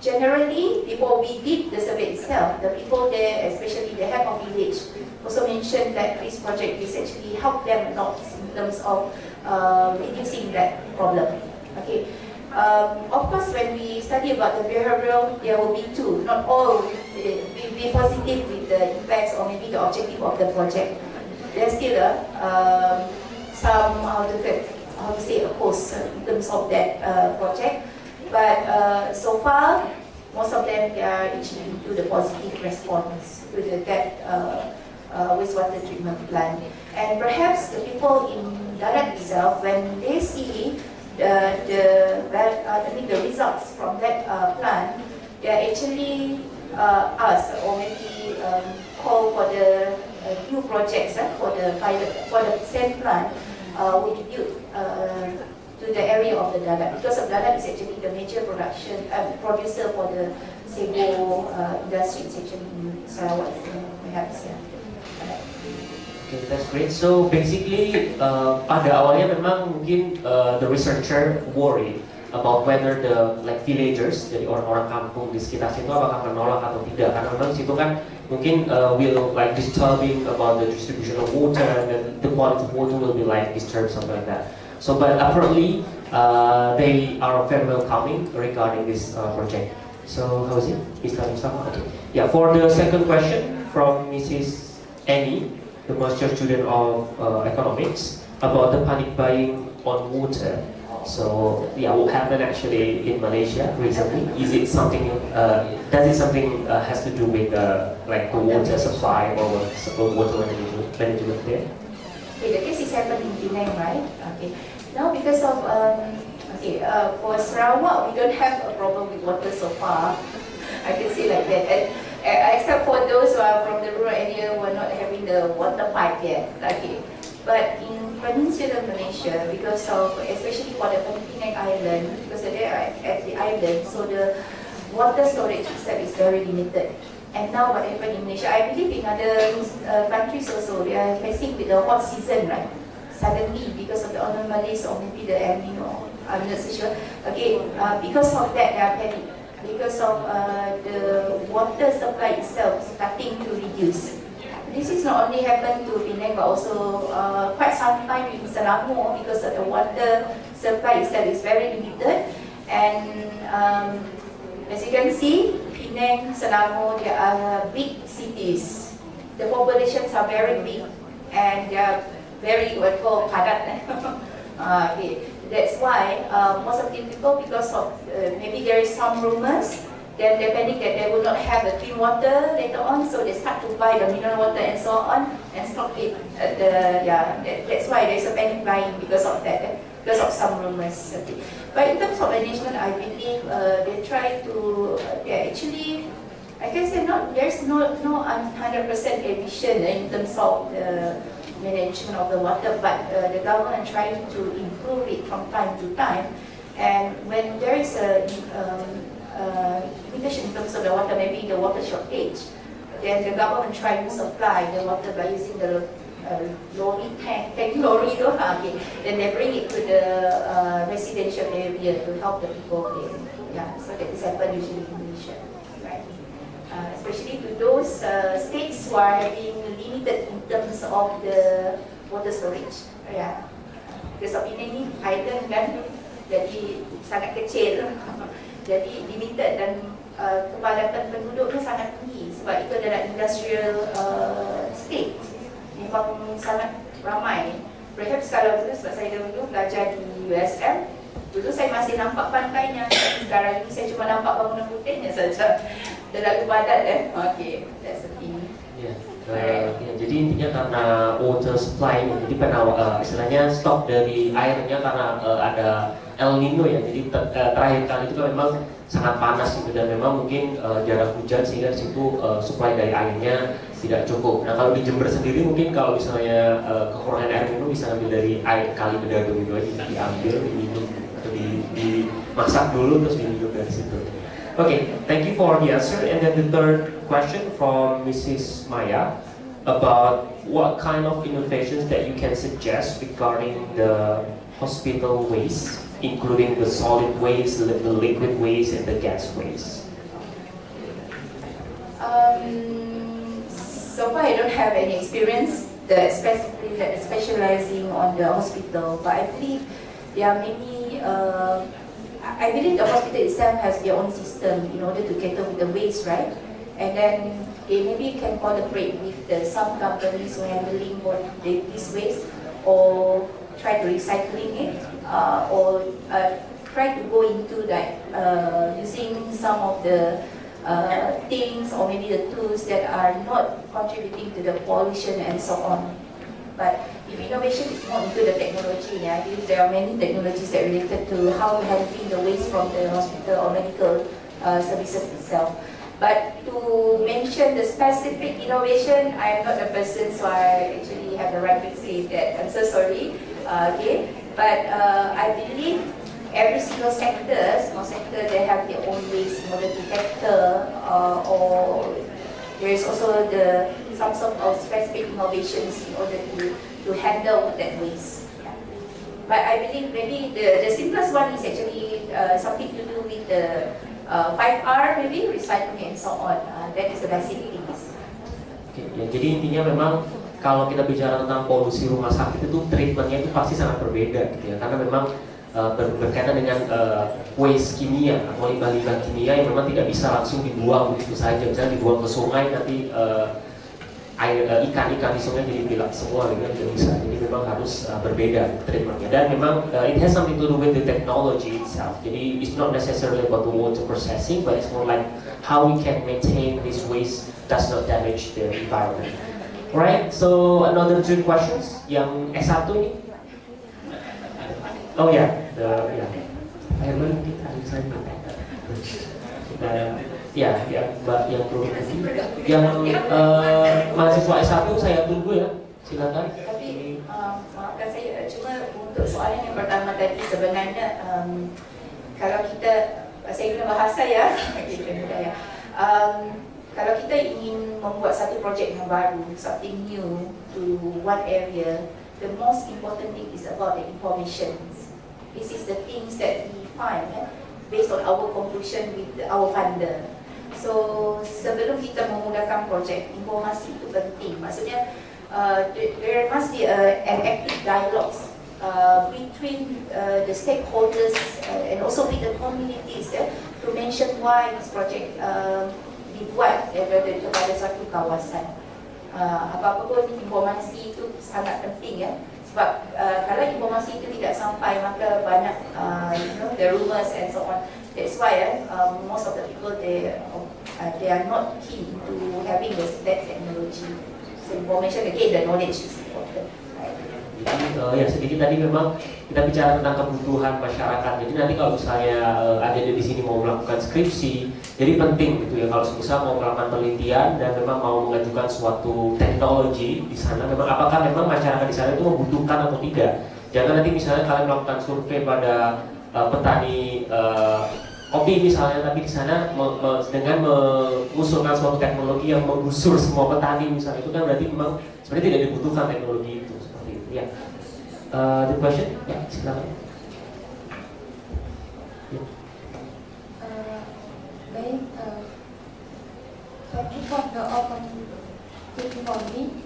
generally, before we did the survey itself, the people there, especially the head of village, also mentioned that this project is actually helped them a lot in terms of reducing that problem. Okay. Of course, when we study about the behavioral, there will be two. Not all will be positive with the impacts or maybe the objective of the project. There's still some how to say oppose in terms of that project. But so far, most of them they are actually into the positive response to that wastewater treatment plant. And perhaps the people in Darat itself, when they see the results from that plant, they actually ask or maybe call for the new projects for the same plant will be built to the area of the Darat, because of Darat is actually the major producer for the Sebo industry. It's actually in Sarawak, perhaps. Yeah. Okay, that's great. So basically, pada awalnya memang mungkin the researcher worry about whether the villagers, jadi orang-orang kampung di sekitar situ apakah menolak atau tidak, karena memang situ kan mungkin will disturbing about the distribution of water, and the quality of water will be disturbed, something like that. So, but apparently, they are very welcoming regarding this project. So, how is it? Mr. Mustafa? Okay. Yeah, for the second question from Mrs. Annie, the master student of economics, about the panic buying on water. So, yeah, what happened actually in Malaysia recently? Is it something? Does it something has to do with the water supply or water management there? Okay, the case is happening in Penang, right? Okay. Now, because of for Sarawak, we don't have a problem with water so far. I can say like that. And, except for those who are from the rural area who are not having the water pipe yet. Okay. But in Peninsular Malaysia, because of, especially for the Penang Island, because they are at the island, so the water storage itself is very limited. And now what happened in Malaysia, I believe in other countries also, they are facing with the hot season, right? Suddenly, because of the anomalies or maybe the El Nino, I'm not so sure. Okay, because of that, they are panic. Because of the water supply itself starting to reduce. This is not only happened to Penang, but also quite some time in Selangor, because of the water supply itself is very limited. And as you can see, Penang, Selangor, they are big cities. The populations are very big, and they are very what we call padat. Okay. That's why most of the people, because of maybe there is some rumors, then they panic that they will not have the clean water later on, so they start to buy the mineral water and so on and stock it. That's why there's a panic buying because of that, because of some rumors. Okay. But in terms of management, I believe they try to actually, I can say there's no 100% efficient in terms of the management of the water, but the government trying to improve it from time to time. And when there is a limitation in terms of the water, maybe the water shortage, then the government try to supply the water by using the lorry tank lorry tu, okay. Then they bring it to the residential area to help the people there. Yeah, so that is happen usually in Malaysia, right? Especially to those states who are having limited in terms of the water storage. Yeah. Because of ini island kan, jadi sangat kecil, jadi limited dan kepadatan penduduknya sangat tinggi sebab itu adalah industrial state, memang sangat ramai. Perhaps kalau dulu sebab saya dulu belajar di USM, dulu saya masih nampak pantainya, sekarang ini saya cuma nampak bangunan putihnya saja. Terlalu padat Okay, that's the thing. Ya, jadi intinya karena water supply, jadi istilahnya stok dari airnya karena ada El Nino ya, jadi terakhir kali itu kan memang sangat panas gitu dan memang mungkin jarang hujan sehingga di situ supply dari airnya tidak cukup. Nah kalau di Jember sendiri mungkin kalau misalnya kekurangan air minum bisa ambil dari air kali Bedado gitu aja, diambil, diminum atau dimasak dulu terus diminum dari situ. Okay, thank you for the answer. And then the third question from Mrs. Maya about what kind of innovations that you can suggest regarding the hospital waste, including the solid waste, the liquid waste, and the gas waste. So far I don't have any experience specializing on the hospital, but I believe there are many. I believe the hospital itself has their own system in order to cater with the waste, right? And then they maybe can collaborate with some companies who are handling this waste, or try to recycling it, or try to go into that using some of the things or maybe the tools that are not contributing to the pollution and so on. But if innovation is more into the technology, I believe there are many technologies that are related to how handling the waste from the hospital or medical services itself. But to mention the specific innovation, I am not the person, so I actually have the right to say that. I'm so sorry. Okay, but I believe every single sector, small sector, they have their own ways in order to cater, or there is also some sort of specific innovations in order to handle that waste. Yeah. But I believe maybe the simplest one is actually something to do with the 5R, maybe recycling and so on. That is the basic things. Okay, ya, jadi intinya memang kalau kita bicara tentang polusi rumah sakit itu treatmentnya itu pasti sangat berbeda gitu ya, karena memang berkaitan dengan waste kimia atau limbah-limbah kimia yang memang tidak bisa langsung dibuang begitu saja, misalnya dibuang ke sungai nanti ikan-ikan di sungai jadi bilang semua gitu, tidak bisa. Jadi memang harus berbeda treatmentnya dan memang it has something to do with the technology itself. Jadi it's not necessarily about the water processing, but it's more like how we can maintain this waste does not damage the environment. Alright, so another 2 questions. Yang S1 ini. Oh ya, Herman kita bisa ya, Mbak yang belum yang mahasiswa S1 saya tunggu ya, silakan. Tapi maafkan saya, cuma untuk soalan yang pertama tadi sebenarnya kalau kita, saya guna bahasa ya, kalau kita ingin membuat satu projek yang baru, something new to one area, the most important thing is about the information. This is the things that we find based on our conclusion with our funder. So sebelum kita memulakan projek, informasi itu penting. Maksudnya there must be an active dialogue between the stakeholders and also with the communities to mention why this project dibuat kepada satu kawasan. Apa-apa pun informasi itu sangat penting ya. Sebab kalau informasi itu tidak sampai, maka banyak the rumors and so on. That's why most of the people they are not keen to having that technology. So information again, the knowledge is important. Jadi ya sedikit tadi memang kita bicara tentang kebutuhan masyarakat. Jadi nanti kalau misalnya ada di sini mau melakukan skripsi, jadi penting gitu ya kalau misalnya mau melakukan penelitian dan memang mau mengajukan suatu teknologi di sana, memang apakah memang masyarakat di sana itu membutuhkan atau tidak. Jangan nanti misalnya kalian melakukan survei pada petani kopi misalnya, tapi di sana dengan mengusulkan suatu teknologi yang menggusur semua petani misalnya, itu kan berarti memang sebenarnya tidak dibutuhkan teknologi itu seperti itu ya. The question, ya silakan. Ya. Baik, thank you for the opportunity for me.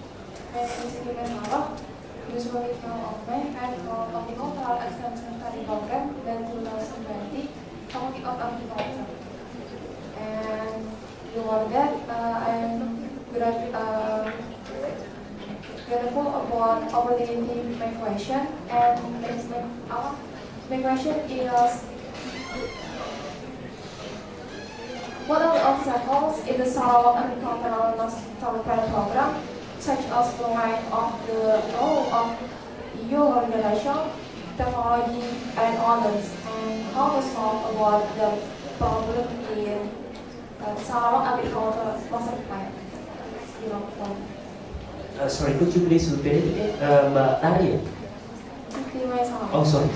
My name is Iman Marok, usually from OME, and from Agricultural Extension Study Program dan 2020, Faculty of Agriculture. And before that, I am grateful about opportunity my question, and my question is, what are the obstacles in the Sarawak Agricultural Master Plan Program, such as the lack of the role of EU organization, technology, and others, and how to solve about the problem in Sarawak Agricultural Master Plan? Sorry, could you please repeat it, Mbak Tari? Oh, sorry.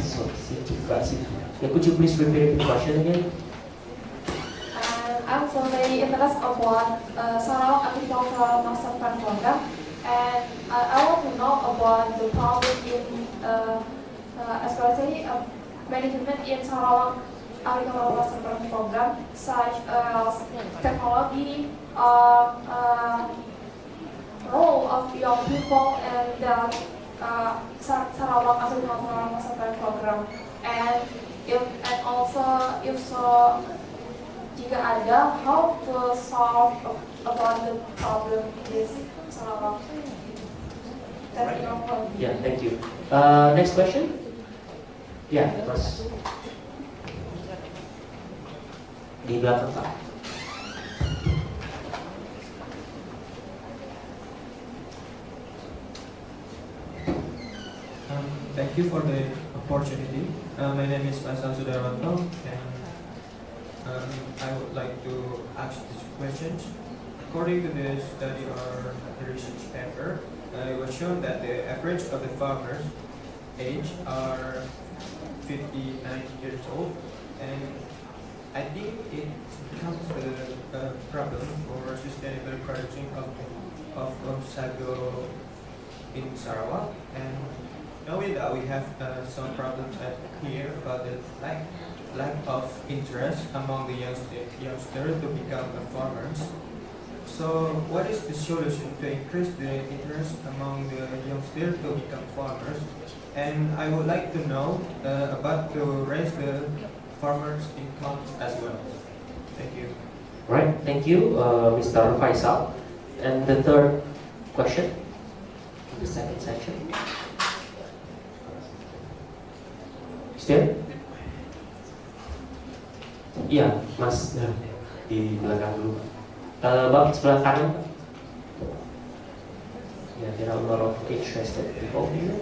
Yeah, could you please repeat the question again? I'm very interested about Sarawak Agricultural Master Plan Program, and I want to know about the problem in, especially management in Sarawak Agricultural Master Plan Program, such as technology, role of young people, and the Sarawak Agricultural Master Plan Program, and also if so, jika ada, how to solve about the problem in Sarawak. That's your point. Yeah, thank you. Next question? Yeah, Mas. Di belakang Pak. Thank you for the opportunity. My name is Faisal Sudarwanto, and I would like to ask these questions. According to the study or the research paper, it was shown that the average of the farmers' age are 59 years old, and I think it becomes a problem for sustainable production of sago in Sarawak. And knowing that we have some problems here about the lack of interest among the youngsters to become farmers. So what is the solution to increase the interest among the youngsters to become farmers? And I would like to know about to raise the farmers' income as well. Thank you. Right, thank you, Mr. Faisal. And the third question, the second section. Still? Iya, Mas, di belakang dulu. Bapak sebelah kanan. Ya, there are a lot of interested people here.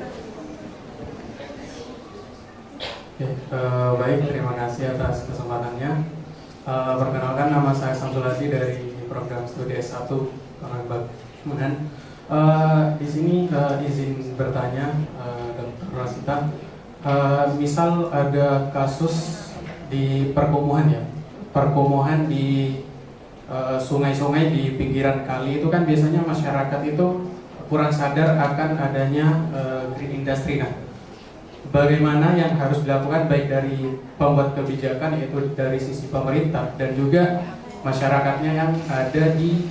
Baik, terima kasih atas kesempatannya. Perkenalkan, nama saya Samsulati dari program studi S1 Kementerian. Di sini izin bertanya, Dr. Rasita. Misal ada kasus di perkumuhan di sungai-sungai di pinggiran kali, itu kan biasanya masyarakat itu kurang sadar akan adanya green industry. Nah, bagaimana yang harus dilakukan baik dari pembuat kebijakan, yaitu dari sisi pemerintah dan juga masyarakatnya yang ada di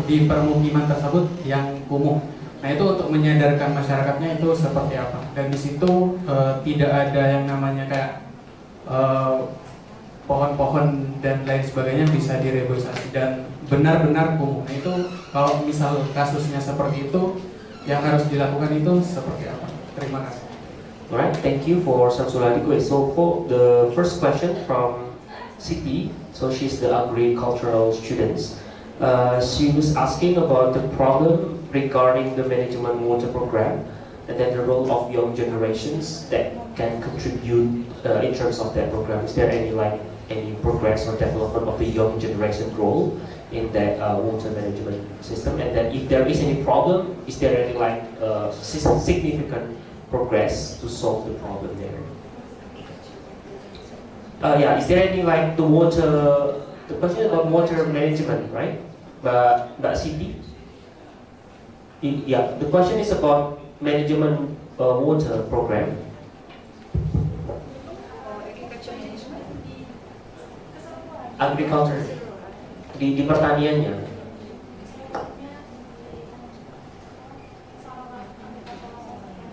di permukiman tersebut yang kumuh. Nah, itu untuk menyadarkan masyarakatnya itu seperti apa. Dan di situ tidak ada yang namanya kayak pohon-pohon dan lain sebagainya bisa direboisasi dan benar-benar kumuh. Nah, itu kalau misal kasusnya seperti itu, yang harus dilakukan itu seperti apa? Terima kasih. Alright, thank you for Samsulati. So for the first question from Siti, so she's the agricultural students. She was asking about the problem regarding the management water program and then the role of young generations that can contribute in terms of that program. Is there any progress or development of the young generation role in that water management system? And then if there is any problem, is there any significant progress to solve the problem there? Yeah, is there any like the water? The question about water management, right? Mbak Siti? Yeah, the question is about management water program. Agriculture management. Agriculture di pertaniannya.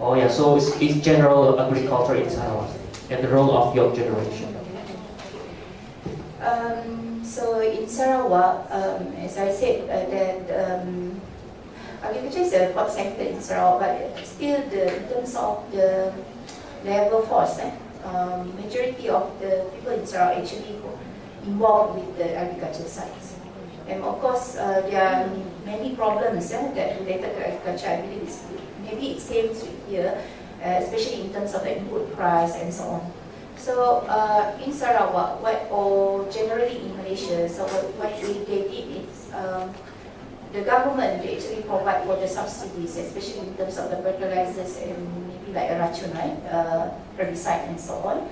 Oh yeah, so it's general agriculture in Sarawak and the role of young generation. So in Sarawak, as I said, that agriculture is a hot sector in Sarawak, but still in terms of the labor force, majority of the people in Sarawak actually involved with the agriculture sites. And of course, there are many problems that related to agriculture. I believe maybe it's same here, especially in terms of the input price and so on. So in Sarawak, or generally in Malaysia, so what they did is the government they actually provide water subsidies, especially in terms of the fertilizers and maybe like a racun, right, herbicide and so on.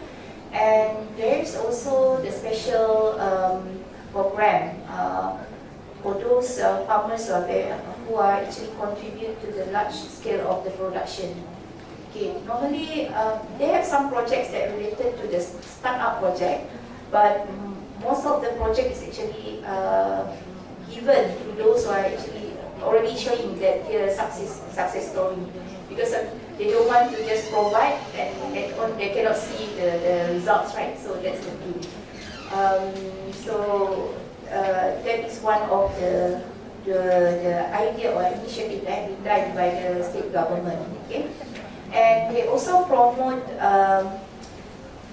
And there's also the special program for those farmers who are actually contribute to the large scale of the production. Okay, normally they have some projects that related to the startup project, but most of the project is actually given to those who are actually already showing that their success story, because they don't want to just provide and they cannot see the results, right? So that's the thing. That is one of the idea or initiative that have been done by the state government. Okay. And they also promote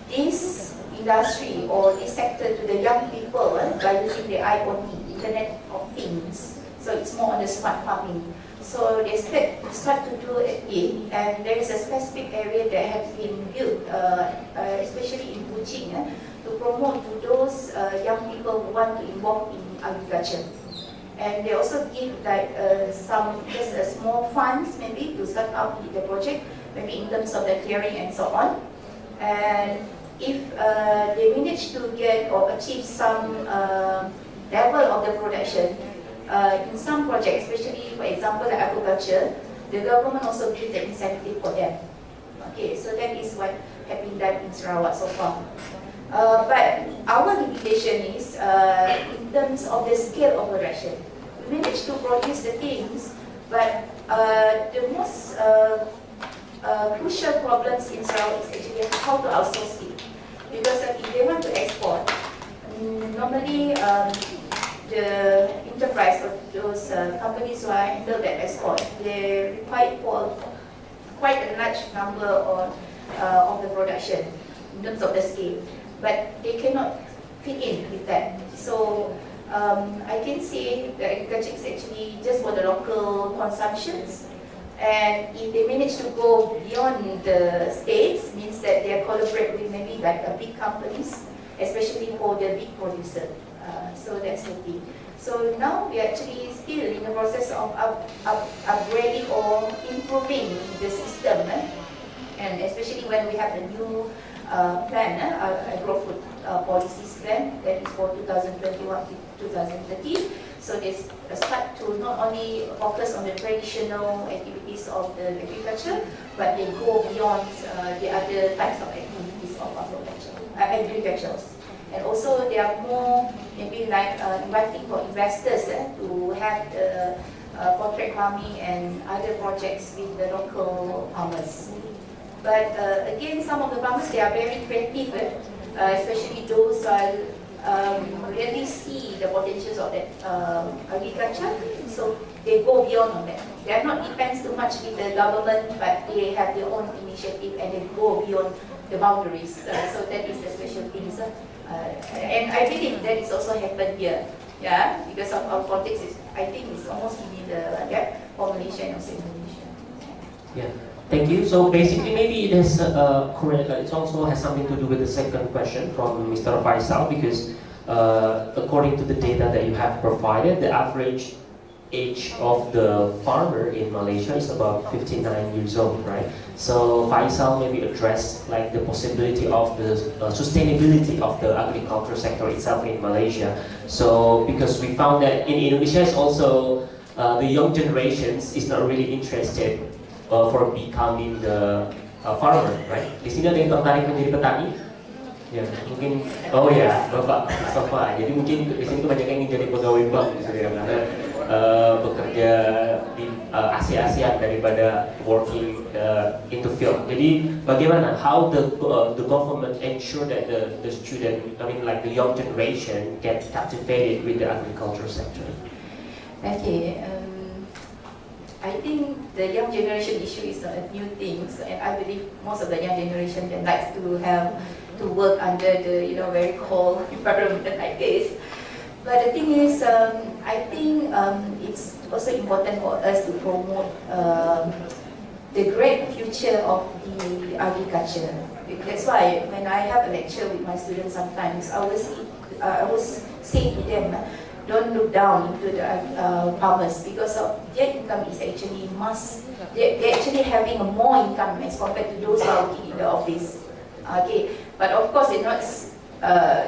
this industry or this sector to the young people by using the IoT, Internet of Things. So it's more on the smart farming. So they start to do it, and there is a specific area that has been built, especially in Kuching, to promote to those young people who want to involve in agriculture. And they also give like just small funds maybe to start up the project, maybe in terms of the clearing and so on. And if they manage to get or achieve some level of the production, in some projects, especially for example like agriculture, the government also gives the incentive for them. Okay, so that is what has been done in Sarawak so far. But our limitation is in terms of the scale of production. We managed to produce the things, but the most crucial problems in Sarawak is actually how to outsource it. Because if they want to export, normally the enterprise or those companies who are handle that export, they require for quite a large number of the production in terms of the scale, but they cannot fit in with that. So I can say the agriculture is actually just for the local consumptions, and if they manage to go beyond the states, means that they collaborate with maybe like big companies, especially for the big producer. So that's the thing. So now we are actually still in the process of upgrading or improving the system, and especially when we have the new plan, agro-food policies plan that is for 2021 to 2030. So they start to not only focus on the traditional activities of the agriculture, but they go beyond the other types of activities of agriculture. And also they are more maybe like inviting for investors to have the contract farming and other projects with the local farmers. But again, some of the farmers, they are very creative, especially those really see the potentials of that agriculture. So they go beyond on that. They are not depends too much with the government, but they have their own initiative and they go beyond the boundaries. So that is the special things. And I believe that is also happened here. Yeah, because of our context, I think it's almost similar for Malaysia and also Indonesia. Yeah. Thank you. So basically, maybe it has it also has something to do with the second question from Mr. Faisal, because according to the data that you have provided, the average age of the farmer in Malaysia is about 59 years old, right? So Faisal maybe address like the possibility of the sustainability of the agriculture sector itself in Malaysia. So because we found that in Indonesia is also the young generations is not really interested for becoming the farmer, right? Di sini ada yang tertarik menjadi petani? Ya, mungkin, oh ya, Bapak Mustafa. Jadi mungkin di sini kebanyakan yang ingin jadi pegawai bank, ya, karena bekerja di Asia daripada working into field. Jadi bagaimana? How the government ensure that the student, I mean like the young generation, get captivated with the agriculture sector? Okay. I think the young generation issue is not a new thing, and I believe most of the young generation that likes to have to work under the very cold environment like this. But the thing is, I think it's also important for us to promote the great future of the agriculture. That's why when I have a lecture with my students, sometimes I always say to them, don't look down into the farmers, because of their income is actually they're actually having a more income as compared to those who are working in the office. Okay, but of course they're not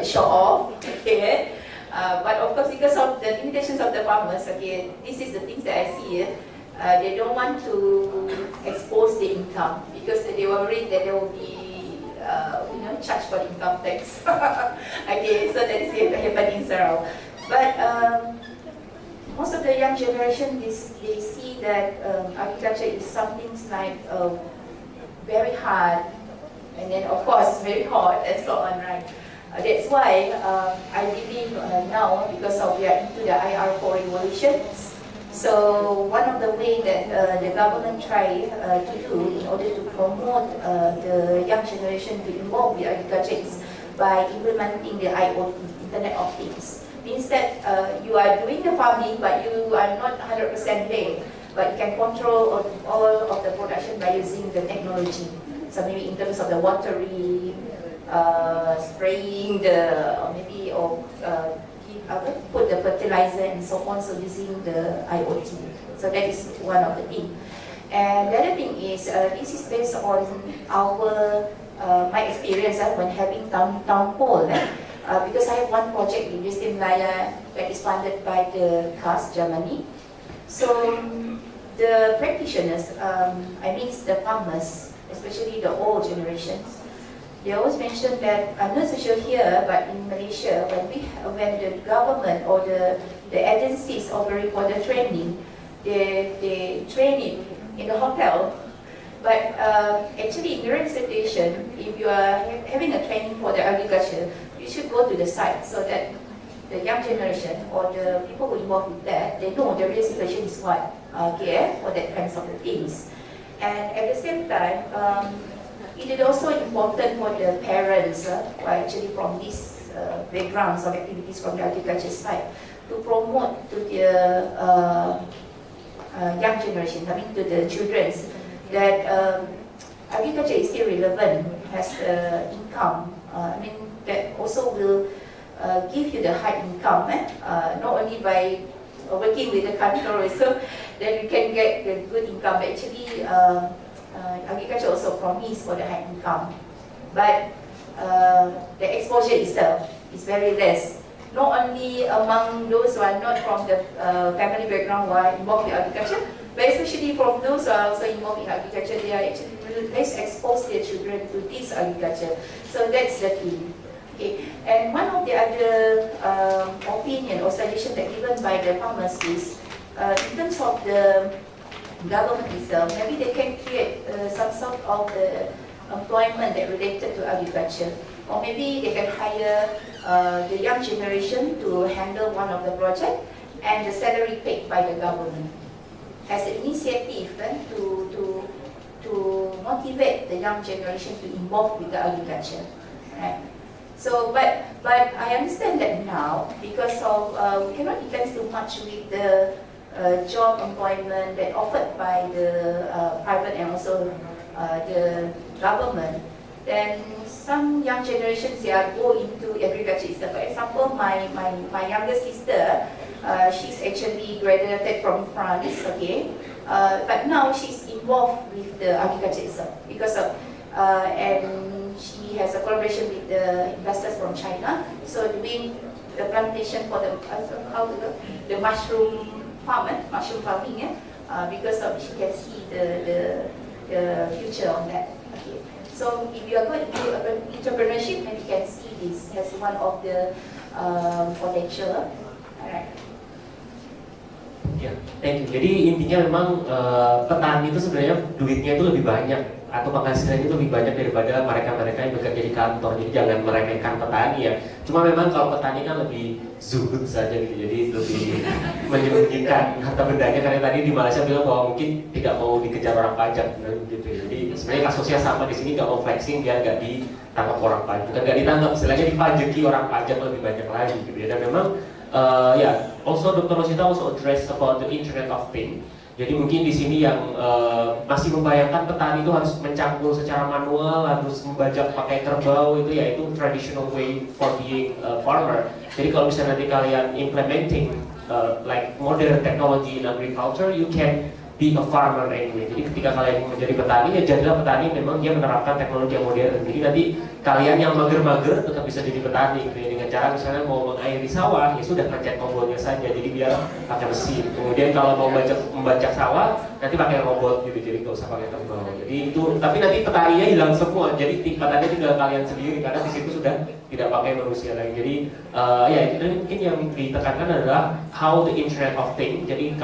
show off. Okay, but of course because of the limitations of the farmers. Okay, this is the things that I see. They don't want to expose the income because they were worried that they will be charged for income tax. Okay, so that is happening in Sarawak. But most of the young generation, they see that agriculture is something like very hard, and then of course very hot and so on, right? That's why I believe now, because we are into the IR4 revolution, so one of the ways that the government try to do in order to promote the young generation to involve with agriculture is by implementing the IoT, Internet of Things. Means that you are doing the farming, but you are not 100% there, but you can control all of the production by using the technology. So maybe in terms of the watering, spraying put the fertilizer and so on, so using the IoT. So that is one of the things. And the other thing is, this is based on my experience when having town hall. Because I have one project in University Malaya that is funded by the CAS Germany. So the practitioners, the farmers, especially the old generations, they always mention that, I'm not so sure here, but in Malaysia, when the government or the agencies offering for the training, they train it in the hotel. But actually, in the current situation, if you are having a training for the agriculture, you should go to the site so that the young generation or the people who involved with that, they know the real situation is what, for that kinds of things. And at the same time, it is also important for the parents who are actually from these backgrounds of activities from the agriculture side to promote to the young generation, to the children, that agriculture is still relevant, has income. That also will give you the high income, not only by working with the country, so that you can get the good income. But actually, agriculture also promise for the high income, but the exposure itself is very less. Not only among those who are not from the family background who are involved in agriculture, but especially from those who are also involved in agriculture, they are actually less exposed their children to this agriculture. So that's the thing. Okay. And one of the other opinion or suggestion that given by the farmers is, in terms of the government itself, maybe they can create some sort of employment that related to agriculture, or maybe they can hire the young generation to handle one of the project, and the salary paid by the government as an initiative to motivate the young generation to involve with the agriculture. Right? So, but I understand that now, because of we cannot depend too much with the job employment that offered by the private and also the government. Then some young generations, they are go into agriculture itself. For example, my younger sister, She's actually graduated from France, okay, but now she's involved with the agriculture itself because of, and she has a collaboration with the investors from China. So doing the plantation for the the mushroom farming, because of she can see the future on that. Okay. So if you are going to entrepreneurship, then you can see this as one of the potential. Alright. Ya, thank you. Jadi intinya memang petani itu sebenarnya duitnya itu lebih banyak atau penghasilannya itu lebih banyak daripada mereka-mereka yang bekerja di kantor. Jadi jangan meremehkan petani ya. Cuma memang kalau petani kan lebih zuhud saja gitu. Jadi lebih menyembunyikan harta bendanya karena tadi di Malaysia bilang bahwa mungkin tidak mau dikejar orang pajak gitu. Jadi sebenarnya kasusnya sama di sini, nggak mau flexing dia nggak ditangkap orang pajak, bukan nggak ditangkap, istilahnya dipajaki orang pajak lebih banyak lagi gitu ya. Dan memang also Dr. Rosita also address about the Internet of Things. Jadi mungkin di sini yang masih membayangkan petani itu harus mencangkul secara manual, harus membajak pakai kerbau itu ya, itu traditional way for being a farmer. Jadi kalau misalnya nanti kalian implementing like modern technology in agriculture, you can be a farmer anyway. Jadi ketika kalian menjadi petani, ya jadilah petani memang dia menerapkan teknologi yang modern. Jadi nanti kalian yang mager-mager tetap bisa jadi petani gitu ya, dengan cara misalnya mau mengairi sawah, ya sudah pencet tombolnya saja, jadi biar pakai mesin. Kemudian kalau mau membajak sawah, nanti pakai robot gitu, jadi nggak usah pakai kerbau. Jadi itu, tapi nanti petaninya hilang semua, jadi petani tinggal kalian sendiri karena di situ sudah tidak pakai manusia lagi. Jadi ya itu mungkin yang ditekankan adalah how the Internet of Things. Jadi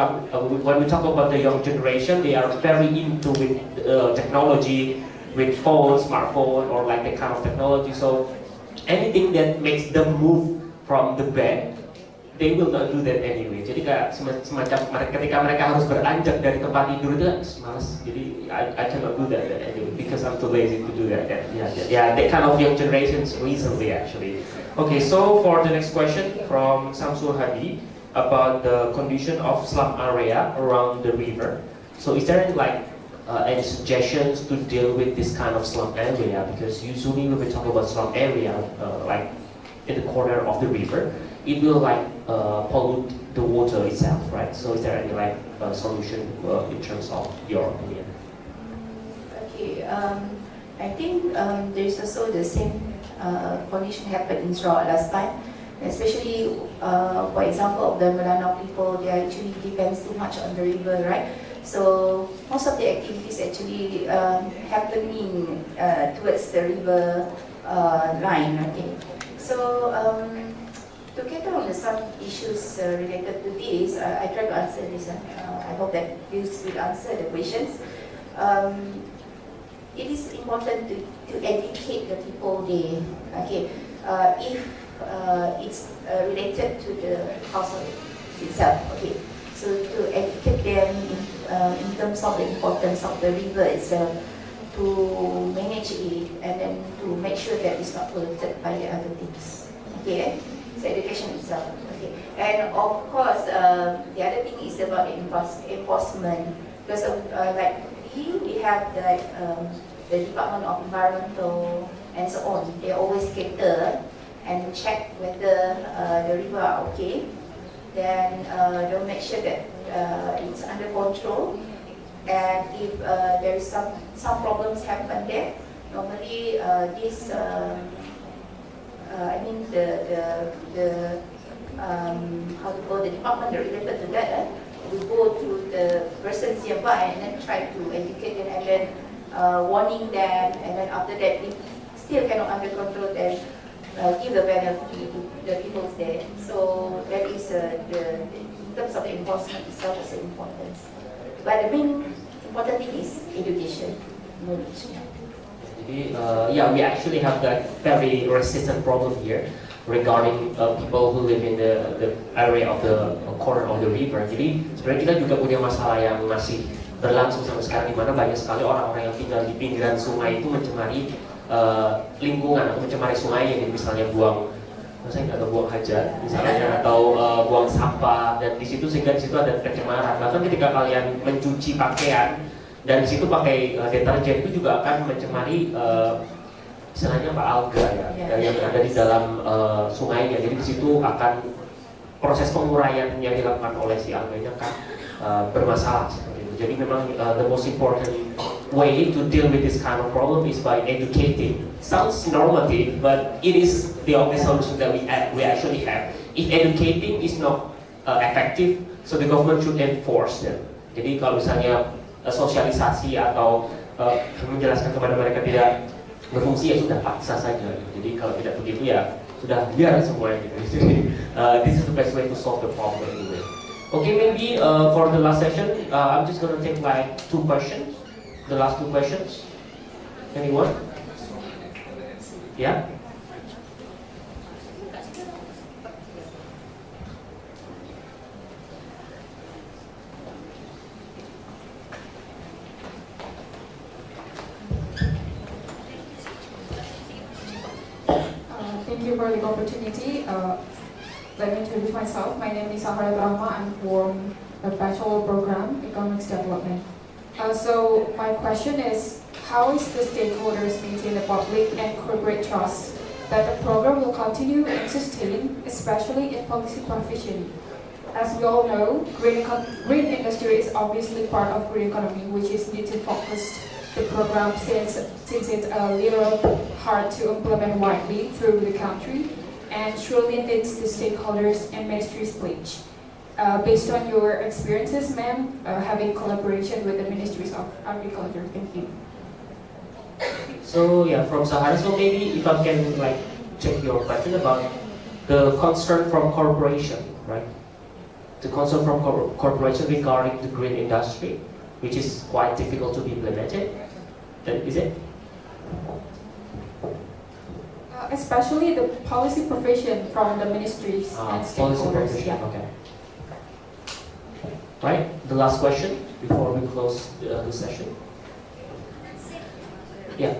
when we talk about the young generation, they are very into with technology, with phone, smartphone, or like that kind of technology. So anything that makes them move from the bed, they will not do that anyway. Jadi kayak semacam ketika mereka harus beranjak dari tempat tidur itu malas. Jadi I cannot do that anyway because I'm too lazy to do that. Yeah, that kind of young generations recently actually. Okay, so for the next question from Samsul Hadi about the condition of slum area around the river. So is there any suggestions to deal with this kind of slum area? Because usually when we talk about slum area, like in the corner of the river, it will pollute the water itself, right? So is there any solution in terms of your opinion? Okay, I think there is also the same condition happened in Sarawak last time, especially for example of the Melanau people, they actually depends too much on the river, right? So most of the activities actually happening towards the river line. Okay, so to cater on some issues related to this, I try to answer this. I hope that you will answer the questions. It is important to educate the people there. Okay, if it's related to the household itself. Okay. So to educate them in terms of the importance of the river itself, to manage it and then to make sure that it's not polluted by the other things. Okay, so education itself. Okay, and of course the other thing is about enforcement, because of, like here we have the Department of Environmental and so on. They always cater and check whether the river are okay. Then they'll make sure that it's under control, and if there is some problems happen there, normally this I mean the how to call the department related to that will go to the persons nearby and then try to educate them and then warning them, and then after that if still cannot under control, then give the benefit to the people there. So that is in terms of the enforcement itself is important. But the main important thing is education, knowledge. Jadi we actually have that very resistant problem here regarding people who live in the area of the corner of the river. Jadi sebenarnya kita juga punya masalah yang masih berlangsung sampai sekarang, di mana banyak sekali orang-orang yang tinggal di pinggiran sungai itu mencemari lingkungan atau mencemari sungai, yang misalnya buang hajat misalnya atau buang sampah, dan di situ sehingga di situ ada pencemaran. Bahkan ketika kalian mencuci pakaian dan di situ pakai deterjen, itu juga akan mencemari istilahnya alga ya, yang ada di dalam sungainya. Jadi di situ akan proses penguraian yang dilakukan oleh si Algonya kan bermasalah seperti itu. Jadi memang the most important way to deal with this kind of problem is by educating. Sounds normative, but it is the only solution that we actually have. If educating is not effective, so the government should enforce them. Jadi kalau misalnya sosialisasi atau menjelaskan kepada mereka tidak berfungsi, ya sudah paksa saja. Jadi kalau tidak begitu ya sudah biar semuanya gitu. This is the best way to solve the problem anyway. Okay, maybe for the last session, I'm just going to take like 2 questions. The last 2 questions. Anyone? Yeah? Thank you for the opportunity. Let me introduce myself. My name is Sahara Brahma. I'm from the Bachelor Program, Economics Development. So my question is, how is the stakeholders maintain the public and corporate trust that the program will continue and sustain, especially in policy provision? As we all know, green industry is obviously part of green economy, which is need to focus the program since it's a little hard to implement widely through the country and surely needs the stakeholders and ministries pledge. Based on your experiences, ma'am, having collaboration with the ministries of agriculture. Thank you. So yeah, from Sahara, so maybe if I can like check your question about the concern from corporation, right? The concern from corporation regarding the green industry, which is quite difficult to be implemented. Is it? Especially the policy provision from the ministries and Policy stakeholders. provision, okay. Right, the last question before we close the session. Yeah.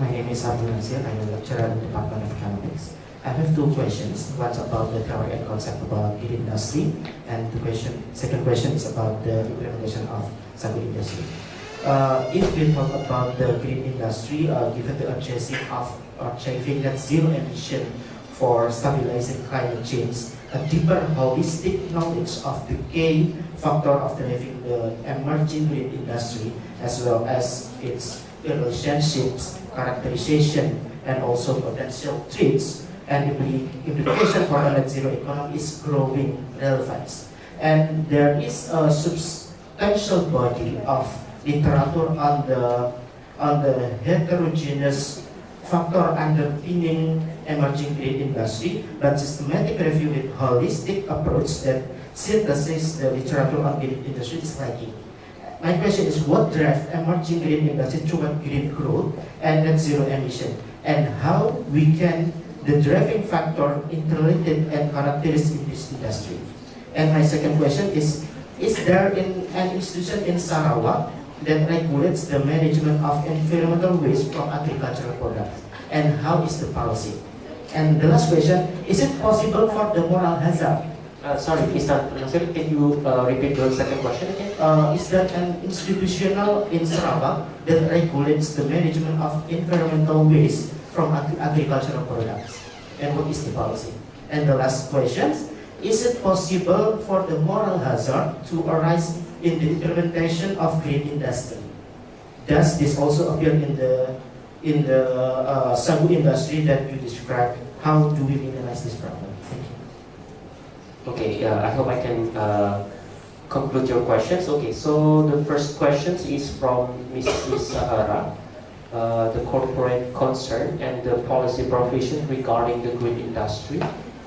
My name is Abdul Nasir. I'm a lecturer in the Department of Economics. I have 2 questions. One's about the theory and concept about green industry, and second question is about the implementation of sagu industry. If we talk about the green industry, given the objective of achieving net zero emission for stabilizing climate change, a deeper holistic knowledge of the key factor of driving the emerging green industry, as well as its relationships, characterization, and also potential threats and implication for a net zero economy is growing relevance. And there is a substantial body of literature on the heterogeneous factor underpinning emerging green industry, but systematic review with holistic approach that synthesizes the literature on green industry is lacking. My question is, what drives emerging green industry toward green growth and net zero emission, and how we can the driving factor interrelated and characteristics in this industry? And my second question is there an institution in Sarawak that regulates the management of environmental waste from agricultural products, and how is the policy? And the last question, is it possible for the moral hazard? Sorry, Mr. Nasir, can you repeat the second question again? Is there an institutional in Sarawak that regulates the management of environmental waste from agricultural products? And what is the policy? And the last question, is it possible for the moral hazard to arise in the implementation of green industry? Does this also appear in the sagu industry that you described? How do we minimize this problem? Thank you. Okay, I hope I can conclude your questions. Okay, so the first question is from Mrs. Sahara, the corporate concern and the policy provision regarding the green industry.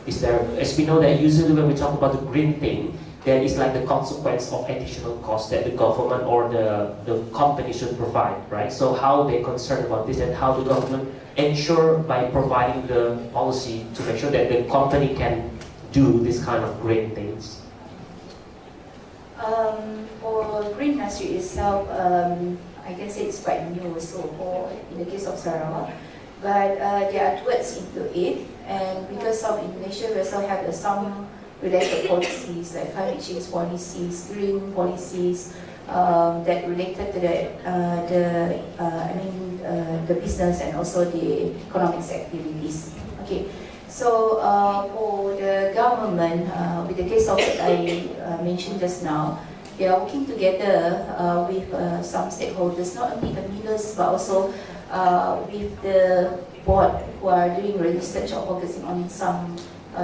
Is there, as we know that usually when we talk about the green thing, there is like the consequence of additional cost that the government or the company should provide, right? So how they concerned about this and how the government ensure by providing the policy to make sure that the company can do this kind of green things? For green industry itself, I can say it's quite new also for in the case of Sarawak, but there are towards into it, and because of Indonesia, we also have some related policies like climate change policies, green policies, that related to the business and also the economic activities. Okay, so for the government, with the case of that I mentioned just now, they are working together with some stakeholders, not only the leaders but also with the board who are doing research or focusing on some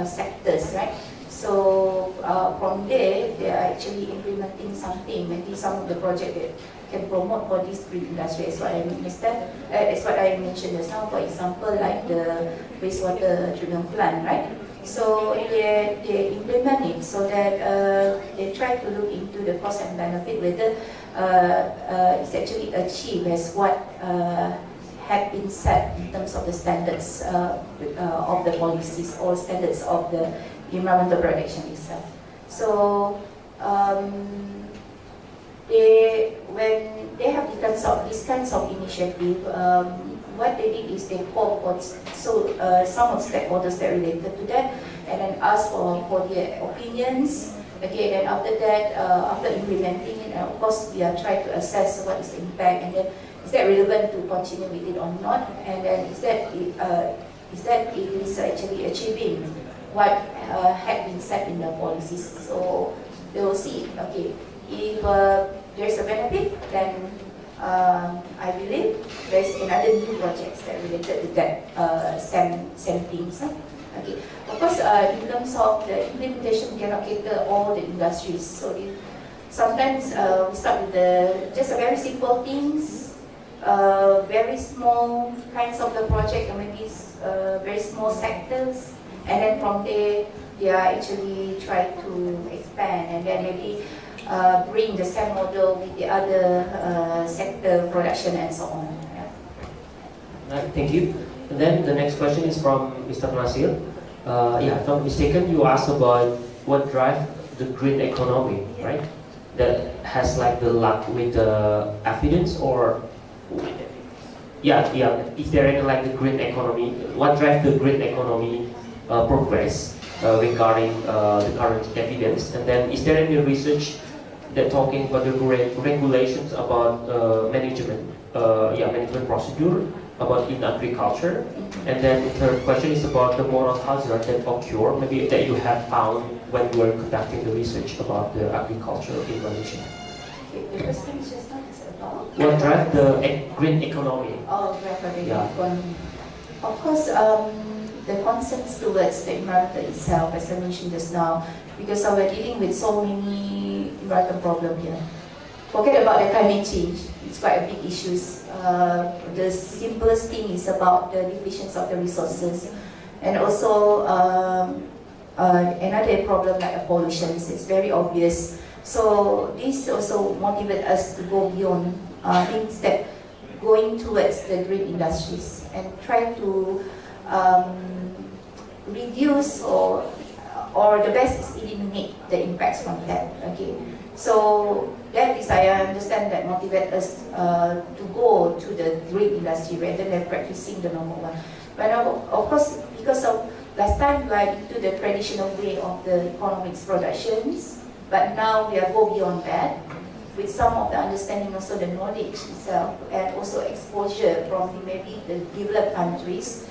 sectors, right? So from there, they are actually implementing something, maybe some of the project that can promote for this green industry, as what I understand, as what I mentioned just now. For example, like the wastewater treatment plant, right? So they implement it so that they try to look into the cost and benefit, whether it's actually achieved as what had been set in terms of the standards of the policies or standards of the environmental protection itself. So when they have these kinds of initiative, what they did is they called for some of the stakeholders that related to that, and then asked for their opinions. Okay, then after that, after implementing it, of course we are trying to assess what is the impact, and then is that relevant to continue with it or not, and then is that it is actually achieving what had been set in the policies. So they will see. Okay, if there's a benefit, then I believe there's another new projects that related to that same things. Okay, of course, in terms of the implementation, we cannot cater all the industries. So sometimes we start with just a very simple things, very small kinds of the project, or maybe very small sectors, and then from there they are actually trying to expand, and then maybe bring the same model with the other sector production and so on. Right, thank you. And then the next question is from Mr. Nasir. Yeah, if I'm not mistaken, you asked about what drives the green economy, right? That has like the luck with the evidence, or yeah. Is there any like the green economy? What drives the green economy progress regarding the current evidence? And then is there any research that talking about the regulations about management procedure about in agriculture? And then the third question is about the moral hazard that occur, maybe that you have found when you were conducting the research about the agriculture in Malaysia. The first thing is just not about what drives the green economy? Oh, the economy. Of course, the concerns towards the environment itself, as I mentioned just now, because we're dealing with so many environmental problems here. Forget about the climate change, it's quite a big issue. The simplest thing is about the depletion of the resources, and also another problem like pollution. It's very obvious. So this also motivates us to go beyond things that going towards the green industries and try to reduce or the best is eliminate the impacts from that. Okay, so that is, I understand, that motivate us to go to the green industry rather than practicing the normal one. But of course, because of last time we are into the traditional way of the economics productions, but now we are go beyond that with some of the understanding, also the knowledge itself, and also exposure from maybe the developed countries.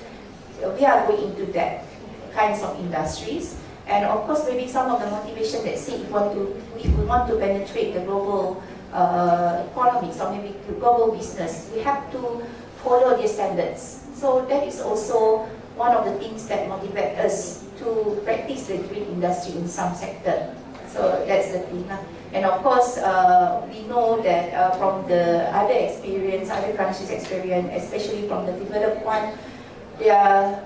We are going into that kinds of industries. And of course, maybe some of the motivation that say if we want to penetrate the global economics or maybe global business, we have to follow the standards. So that is also one of the things that motivate us to practice the green industry in some sector. So that's the thing. And of course, we know that from the other experience, other countries' experience, especially from the developed one, they are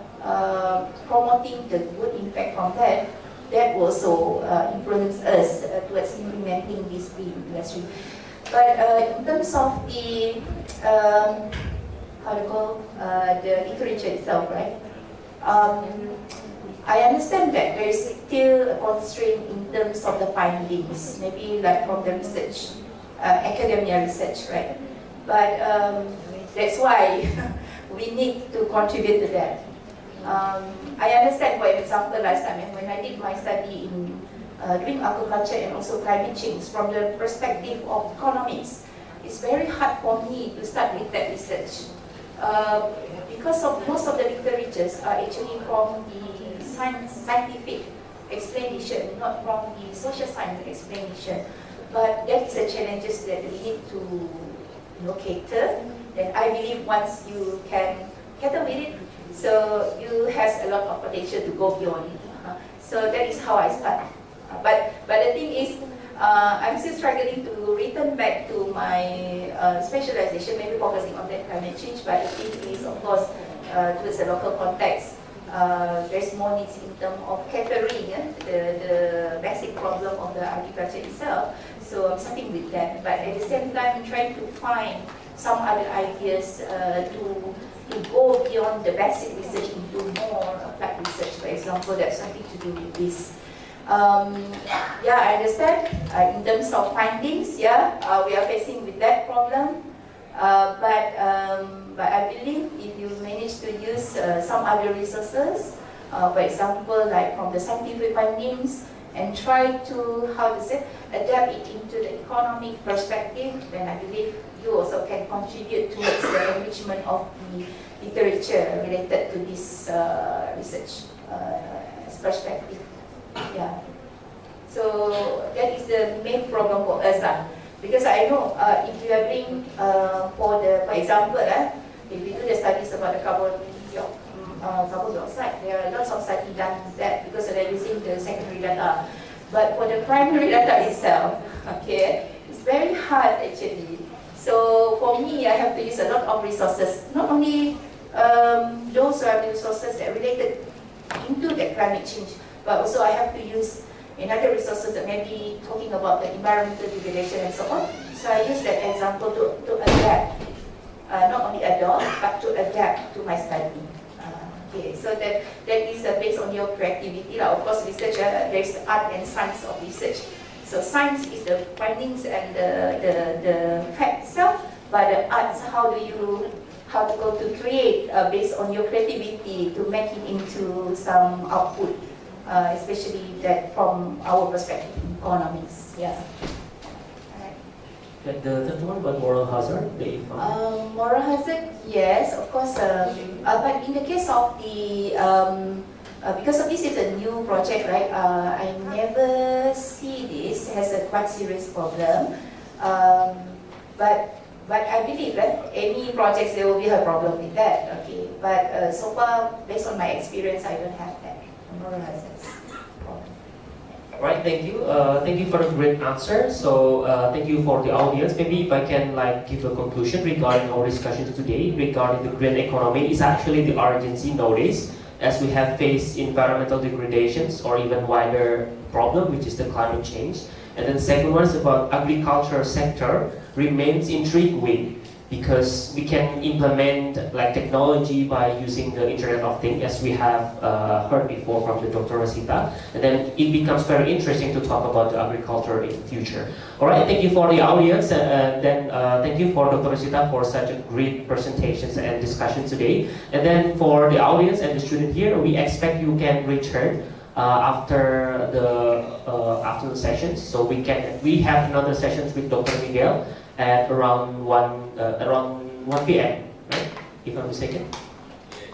promoting the good impact from that. That also influence us towards implementing this green industry. But in terms of the the literature itself, right? I understand that there is still a constraint in terms of the findings, maybe like from the research, academia research, right? But that's why we need to contribute to that. I understand, for example, last time when I did my study in doing agriculture and also climate change from the perspective of economics, it's very hard for me to start with that research. Because of most of the literatures are actually from the scientific explanation, not from the social science explanation. But that is the challenges that we need to cater. And I believe once you can cater with it, so you has a lot of potential to go beyond it. So that is how I start. But the thing is, I'm still struggling to return back to my specialization, maybe focusing on that climate change. But the thing is, of course, towards the local context, there's more needs in terms of catering the basic problem of the agriculture itself. So I'm starting with that. But at the same time, I'm trying to find some other ideas to go beyond the basic research into more applied research. For example, that's something to do with this. Yeah, I understand. In terms of findings, yeah, we are facing with that problem. But I believe if you manage to use some other resources, for example, like from the scientific findings, and try to, adapt it into the economic perspective, then I believe you also can contribute towards the enrichment of the literature related to this research perspective. Yeah. So that is the main problem for us. Because I know if we are doing for example, if we do the studies about the carbon dioxide, there are lots of studies done with that because they are using the secondary data. But for the primary data itself, okay, it's very hard actually. So for me, I have to use a lot of resources, not only those resources that related into the climate change, but also I have to use another resources that may be talking about the environmental degradation and so on. So I use that example to adapt, not only adopt, but to adapt to my study. Okay, so that is based on your creativity. Of course, research, there's art and science of research. So science is the findings and the fact itself, but the arts, how to go to create based on your creativity to make it into some output. Especially that from our perspective, economics. Yeah. Like the third one about moral hazard, moral hazard, yes, of course. But in the case of the, because of this is a new project, right? I never see this as a quite serious problem. But I believe that any projects there will be a problem with that. Okay. But so far, based on my experience, I don't have that moral hazards. Right, thank you. Thank you for the great answer. So thank you for the audience. Maybe if I can give a conclusion regarding our discussion today regarding the green economy, is actually the urgency nowadays as we have faced environmental degradations or even wider problem, which is the climate change. And then the second one is about agriculture sector remains intriguing because we can implement technology by using the Internet of Things, as we have heard before from the Dr. Rosita, and then it becomes very interesting to talk about the agriculture in the future. All right, thank you for the audience, and then thank you for Dr. Rosita for such a great presentations and discussion today. And then for the audience and the student here, we expect you can return after the sessions. So we have another sessions with Dr. Miguel at around 1 p.m. right? If I'm mistaken.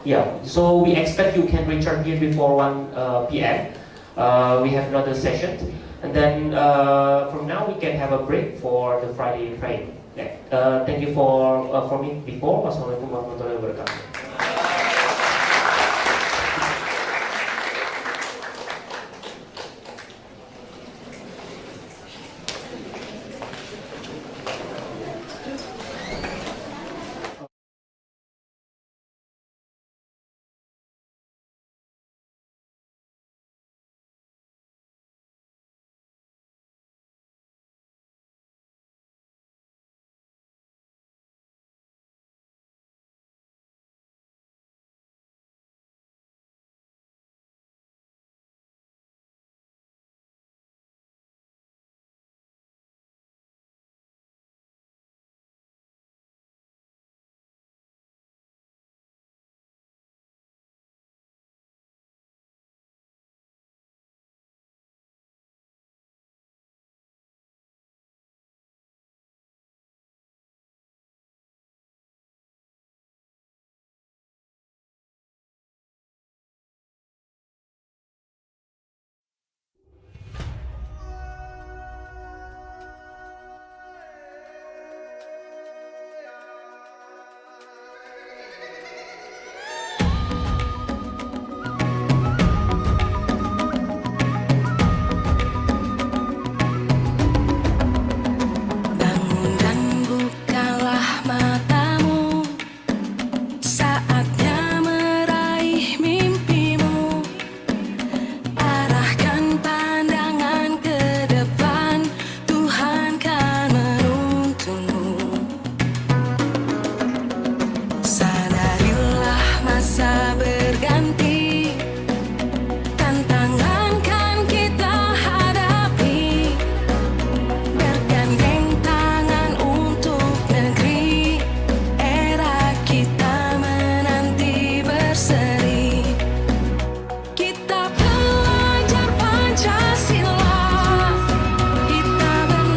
Yeah. So we expect you can return here before 1 p.m. We have another session, and then from now we can have a break for the Friday praying. Yeah. Thank you for me before. Wassalamualaikum warahmatullahi wabarakatuh.